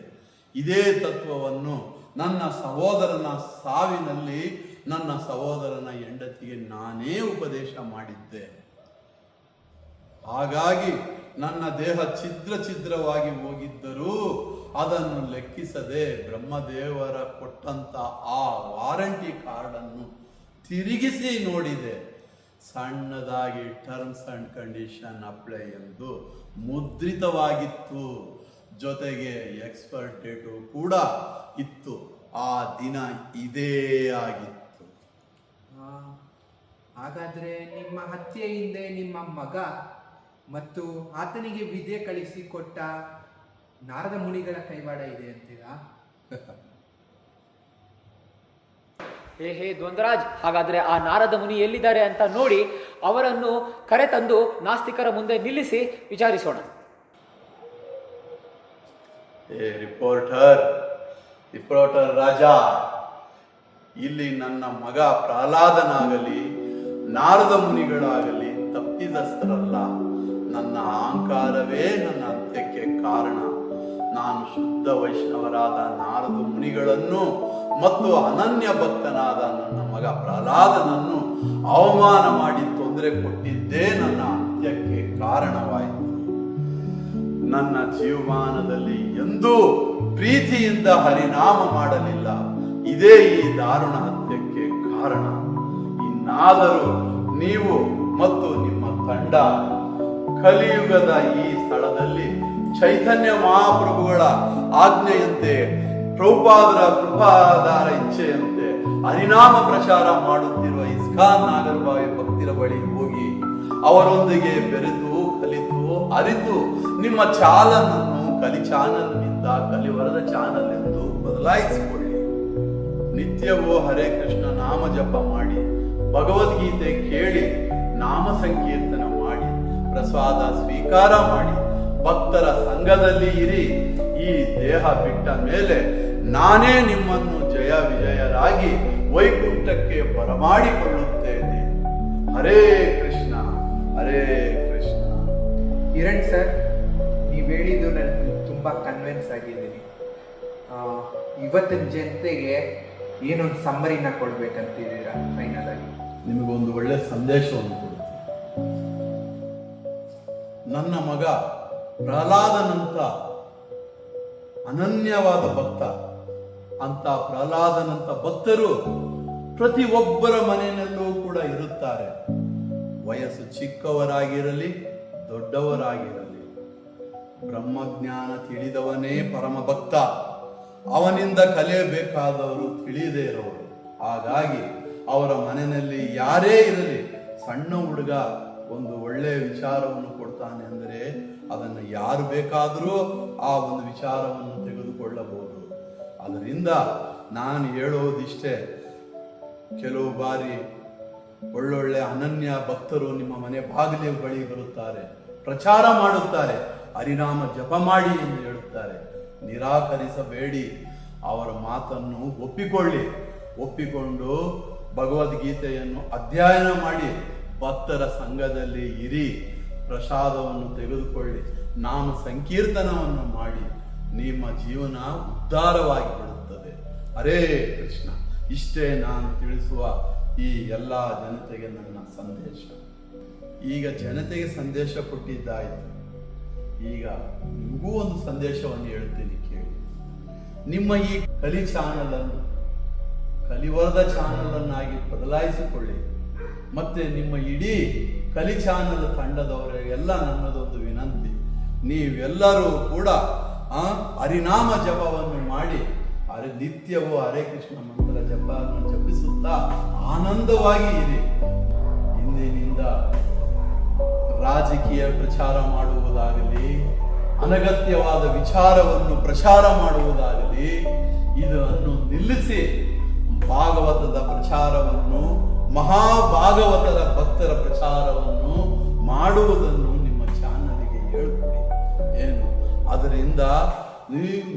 Speaker 10: ಇದೇ ತತ್ವವನ್ನು ನನ್ನ ಸಹೋದರನ ಸಾವಿನಲ್ಲಿ ನನ್ನ ಸಹೋದರನ ಹೆಂಡತಿಗೆ ನಾನೇ ಉಪದೇಶ ಮಾಡಿದ್ದೆ. ಹಾಗಾಗಿ ನನ್ನ ದೇಹ ಛಿದ್ರವಾಗಿ ಹೋಗಿದ್ದರೂ ಅದನ್ನು ಲೆಕ್ಕಿಸದೆ ಬ್ರಹ್ಮದೇವರ ಕೊಟ್ಟಂತ ಆ ವಾರಂಟಿ ಕಾರ್ಡನ್ನು ತಿರುಗಿಸಿ ನೋಡಿದೆ. ಸಣ್ಣದಾಗಿ ಟರ್ಮ್ಸ್ ಅಂಡ್ ಕಂಡೀಷನ್ ಅಪ್ಲೈ ಎಂದು ಮುದ್ರಿತವಾಗಿತ್ತು. ಜೊತೆಗೆ ಎಕ್ಸ್ಪೈರ್ ಡೇಟು ಕೂಡ ಇತ್ತು. ಆ ದಿನ ಇದೇ ಆಗಿತ್ತು.
Speaker 3: ಹಾಗಾದ್ರೆ ನಿಮ್ಮ ಹತ್ಯೆ ಹಿಂದೆ ನಿಮ್ಮ ಮಗ ಮತ್ತು ಆತನಿಗೆ ವಿದ್ಯೆ ಕಳಿಸಿಕೊಟ್ಟ ನಾರದ ಮುನಿಗಳ ಕೈವಾಡ ಇದೆ ಅಂತೀರಾ?
Speaker 1: ಹೇ ದ್ವಂದ್ವರಾಜ್, ಹಾಗಾದ್ರೆ ಆ ನಾರದ ಮುನಿ ಎಲ್ಲಿದ್ದಾರೆ ಅಂತ ನೋಡಿ ಅವರನ್ನು ಕರೆತಂದು ನಾಸ್ತಿಕರ ಮುಂದೆ ನಿಲ್ಲಿಸಿ ವಿಚಾರಿಸೋಣ.
Speaker 10: ರಿಪೋರ್ಟರ್ ರಾಜ, ಇಲ್ಲಿ ನನ್ನ ಮಗ ಪ್ರಹ್ಲಾದನಾಗಲಿ ನಾರದ ಮುನಿಗಳಾಗಲಿ ತಪ್ಪಿದಸ್ಥರಲ್ಲ. ನನ್ನ ಅಹಂಕಾರವೇ ನನ್ನ ಅಂತ್ಯಕ್ಕೆ ಕಾರಣ. ನಾನು ಶುದ್ಧ ವೈಷ್ಣವರಾದ ನಾರದ ಮುನಿಗಳನ್ನು ಮತ್ತು ಅನನ್ಯ ಭಕ್ತನಾದ ನನ್ನ ಮಗ ಪ್ರಹ್ಲಾದನನ್ನು ಅವಮಾನ ಮಾಡಿ ತೊಂದರೆ ಕೊಟ್ಟಿದ್ದೇ ನನ್ನ ಅಂತ್ಯಕ್ಕೆ ಕಾರಣವಾಯಿತು. ನನ್ನ ಜೀವಮಾನದಲ್ಲಿ ಎಂದೂ ಪ್ರೀತಿಯಿಂದ ಹರಿನಾಮ ಮಾಡಲಿಲ್ಲ. ಇದೇ ಈ ದಾರುಣ ಹತ್ಯಕ್ಕೆ ಕಾರಣ. ಇನ್ನಾದರೂ ನೀವು ಮತ್ತು ನಿಮ್ಮ ತಂಡ ಕಲಿಯುಗದ ಈ ಸ್ಥಳದಲ್ಲಿ ಚೈತನ್ಯ ಮಹಾಪ್ರಭುಗಳ ಆಜ್ಞೆಯಂತೆ, ಪ್ರಭುಪಾದರ ಕೃಪಾಧಾರ ಇಚ್ಛೆಯಂತೆ ಹರಿನಾಮ ಪ್ರಚಾರ ಮಾಡುತ್ತಿರುವ ಇಸ್ಕಾನ್ ನಾಗರಬಾವಿ ಭಕ್ತಿರ ಬಳಿ ಹೋಗಿ ಅವರೊಂದಿಗೆ ಬೆರೆತು ಕಲಿತು ಅರಿತು ನಿಮ್ಮ ಚಾನಲನ್ನು ಕಲಿ ಚಾನಲ್ನಿಂದ ಕಲಿವರದ ಚಾನಲ್ ಎಂದು ಬದಲಾಯಿಸಿಕೊಳ್ಳಿ. ನಿತ್ಯವೂ ಹರೇ ಕೃಷ್ಣ ನಾಮ ಜಪ ಮಾಡಿ, ಭಗವದ್ಗೀತೆ ಕೇಳಿ, ನಾಮ ಸಂಕೀರ್ತನ ಮಾಡಿ, ಪ್ರಸಾದ ಸ್ವೀಕಾರ ಮಾಡಿ, ಭಕ್ತರ ಸಂಘದಲ್ಲಿ ಇರಿ. ಈ ದೇಹ ಬಿಟ್ಟ ಮೇಲೆ ನಾನೇ ನಿಮ್ಮನ್ನು ಜಯ ವಿಜಯರಾಗಿ ವೈಕುಂಠಕ್ಕೆ ಬರಮಾಡಿಕೊಳ್ಳುತ್ತೇನೆ. ಹರೇ ಕೃಷ್ಣ, ಹರೇ ಕೃಷ್ಣ.
Speaker 3: ಕಿರಣ್ ಸರ್, ನೀವು ಹೇಳಿದ್ದು ನನಗೆ ತುಂಬ ಕನ್ವಿನ್ಸ್ ಆಗಿದ್ದೀನಿ. ಇವತ್ತಿನ ಜನತೆಗೆ ಏನೊಂದು ಸಮ್ಮರಿನ ಕೊಡ್ಬೇಕಂತಿದ್ದೀರಾ ಫೈನಲ್ ಆಗಿ?
Speaker 10: ನಿಮಗೊಂದು ಒಳ್ಳೆ ಸಂದೇಶವನ್ನು ಕೊಡುತ್ತೆ. ನನ್ನ ಮಗ ಪ್ರಹ್ಲಾದನಂತ ಅನನ್ಯವಾದ ಭಕ್ತ, ಅಂತ ಪ್ರಹ್ಲಾದನಂತ ಭಕ್ತರು ಪ್ರತಿಯೊಬ್ಬರ ಮನೆಯಲ್ಲೂ ಕೂಡ ಇರುತ್ತಾರೆ. ವಯಸ್ಸು ಚಿಕ್ಕವರಾಗಿರಲಿ ದೊಡ್ಡವರಾಗಿರಲಿ, ಬ್ರಹ್ಮಜ್ಞಾನ ತಿಳಿದವನೇ ಪರಮ ಭಕ್ತ. ಅವನಿಂದ ಕಲಿಯಬೇಕಾದವರು ತಿಳಿಯದೇ ಇರೋರು. ಹಾಗಾಗಿ ಅವರ ಮನೆಯಲ್ಲಿ ಯಾರೇ ಇರಲಿ, ಸಣ್ಣ ಹುಡುಗ ಒಂದು ಒಳ್ಳೆಯ ವಿಚಾರವನ್ನು ಕೊಡ್ತಾನೆ ಅಂದರೆ ಅದನ್ನು ಯಾರು ಬೇಕಾದರೂ ಆ ಒಂದು ವಿಚಾರವನ್ನು ತೆಗೆದುಕೊಳ್ಳಬಹುದು. ಅದರಿಂದ ನಾನು ಹೇಳೋದಿಷ್ಟೇ, ಕೆಲವು ಬಾರಿ ಒಳ್ಳೊಳ್ಳೆ ಅನನ್ಯ ಭಕ್ತರು ನಿಮ್ಮ ಮನೆ ಬಾಗಿಲಿನ ಬಳಿ ಬರುತ್ತಾರೆ, ಪ್ರಚಾರ ಮಾಡುತ್ತಾರೆ, ಹರಿನಾಮ ಜಪ ಮಾಡಿ ಎಂದು ಹೇಳುತ್ತಾರೆ. ನಿರಾಕರಿಸಬೇಡಿ, ಅವರ ಮಾತನ್ನು ಒಪ್ಪಿಕೊಳ್ಳಿ. ಒಪ್ಪಿಕೊಂಡು ಭಗವದ್ಗೀತೆಯನ್ನು ಅಧ್ಯಯನ ಮಾಡಿ, ಭಕ್ತರ ಸಂಘದಲ್ಲಿ ಇರಿ, ಪ್ರಸಾದವನ್ನು ತೆಗೆದುಕೊಳ್ಳಿ, ನಾಮ ಸಂಕೀರ್ತನವನ್ನು ಮಾಡಿ, ನಿಮ್ಮ ಜೀವನ ಉದ್ಧಾರವಾಗಿ ಬಿಡುತ್ತದೆ. ಹರೇ ಕೃಷ್ಣ. ಇಷ್ಟೇ ನಾನು ತಿಳಿಸುವ ಈ ಎಲ್ಲ ಜನತೆಗೆ ನನ್ನ ಸಂದೇಶ. ಈಗ ಜನತೆಗೆ ಸಂದೇಶ ಕೊಟ್ಟಿದ್ದಾಯಿತು, ಈಗ ನಿಮಗೂ ಒಂದು ಸಂದೇಶವನ್ನು ಹೇಳ್ತೀನಿ, ಕೇಳಿ. ನಿಮ್ಮ ಈ ಕಲಿ ಚಾನಲ್ ಅನ್ನು ಕಲಿವರದ ಚಾನಲ್ ಅನ್ನಾಗಿ ಬದಲಾಯಿಸಿಕೊಳ್ಳಿ. ಮತ್ತೆ ನಿಮ್ಮ ಇಡೀ ಕಲಿ ಚಾನಲ್ ತಂಡದವರಿಗೆಲ್ಲ ನನ್ನದೊಂದು ವಿನಂತಿ, ನೀವೆಲ್ಲರೂ ಕೂಡ ಹರಿನಾಮ ಜಪವನ್ನು ಮಾಡಿ, ನಿತ್ಯವೂ ಹರೇ ಕೃಷ್ಣ ಮಂತ್ರ ಜಪವನ್ನು ಜಪಿಸುತ್ತಾ ಆನಂದವಾಗಿ ಇರಿ. ಇಂದಿನಿಂದ ರಾಜಕೀಯ ಪ್ರಚಾರ ಮಾಡುವುದಾಗಲಿ, ಅನಗತ್ಯವಾದ ವಿಚಾರವನ್ನು ಪ್ರಚಾರ ಮಾಡುವುದಾಗಲಿ, ಇದನ್ನು ನಿಲ್ಲಿಸಿ ಭಾಗವತದ ಪ್ರಚಾರವನ್ನು, ಮಹಾಭಾಗವತರ ಭಕ್ತರ ಪ್ರಚಾರವನ್ನು ಮಾಡುವುದನ್ನು ನಿಮ್ಮ ಚಾನಲ್ಗೆ ಹೇಳಿಕೊಡಿ. ಏನು ಅದರಿಂದ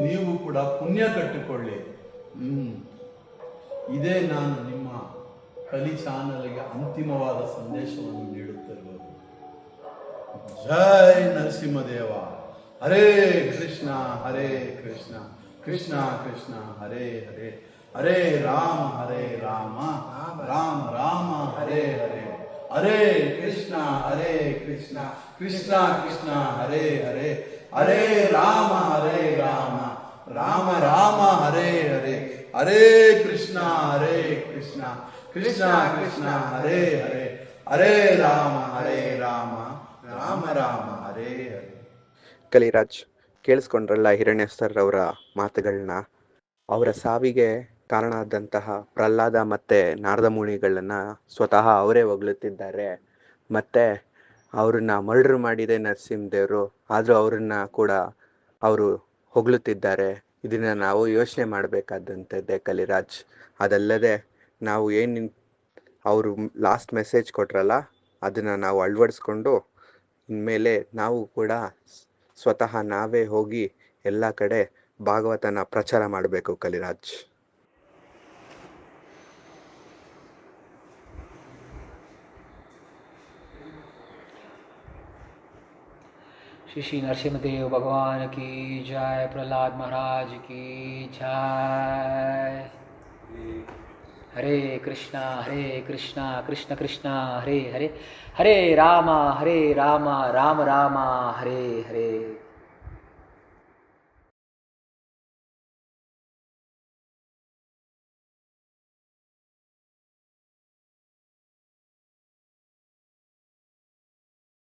Speaker 10: ನೀವು ಕೂಡ ಪುಣ್ಯ ಕಟ್ಟಿಕೊಳ್ಳಿ. ಇದೇ ನಾನು ನಿಮ್ಮ ಕಲಿ ಚಾನಲ್ಗೆ ಅಂತಿಮವಾದ ಸಂದೇಶವನ್ನು ನೀಡುತ್ತಿರುವುದು. ಜೈ ನರಸಿಂಹದೇವ. ಹರೇ ಕೃಷ್ಣ ಹರೇ ಕೃಷ್ಣ, ಕೃಷ್ಣ ಕೃಷ್ಣ ಹರೇ ಹರೇ, ಹರೇ ರಾಮ ರಾಮ ರಾಮ ಹರೇ ಹರೇ, ಹರೇ ಕೃಷ್ಣ ಕೃಷ್ಣ ಕೃಷ್ಣ ಹರೇ ಹರೇ, ಹರೇ ರಾಮ ರಾಮ ರಾಮ ಹರೇ ಹರೇ, ಹರೇ ಕೃಷ್ಣ ಕೃಷ್ಣ ಕೃಷ್ಣ ಹರೇ ಹರೇ, ಹರೇ ರಾಮ ರಾಮ ರಾಮ ಹರೇ ಹರೇ.
Speaker 11: ಕಲಿರಾಜ್, ಕೇಳಿಸ್ಕೊಂಡ್ರಲ್ಲ ಹಿರಣ್ಯ ಸರ್ ಅವರ ಮಾತುಗಳನ್ನ. ಅವರ ಸಾವಿಗೆ ಕಾರಣ ಆದಂತಹ ಪ್ರಹ್ಲಾದ ಮತ್ತು ನಾರದ ಮುನಿಗಳನ್ನ ಸ್ವತಃ ಅವರೇ ಹೊಗಳುತ್ತಿದ್ದಾರೆ. ಮತ್ತು ಅವ್ರನ್ನ ಮರ್ಡರ್ ಮಾಡಿದೆ ನರಸಿಂಹದೇವರು, ಆದರೂ ಅವ್ರನ್ನ ಕೂಡ ಅವರು ಹೊಗಳುತ್ತಿದ್ದಾರೆ. ಇದನ್ನು ನಾವು ಯೋಚನೆ ಮಾಡಬೇಕಾದಂಥದ್ದೇ ಕಲಿರಾಜ್. ಅದಲ್ಲದೆ ನಾವು ಏನು ಅವರು ಲಾಸ್ಟ್ ಮೆಸೇಜ್ ಕೊಟ್ರಲ್ಲ ಅದನ್ನು ನಾವು ಅಳವಡಿಸ್ಕೊಂಡು ಇನ್ಮೇಲೆ ನಾವು ಕೂಡ ಸ್ವತಃ ನಾವೇ ಹೋಗಿ ಎಲ್ಲ ಕಡೆ ಭಾಗವತನ ಪ್ರಚಾರ ಮಾಡಬೇಕು ಕಲಿರಾಜ್.
Speaker 1: श्री श्री नरसिंहदेव भगवान की जय, प्रहलाद महाराज की जय. हरे कृष्णा कृष्ण कृष्ण हरे हरे, हरे राम राम राम हरे हरे.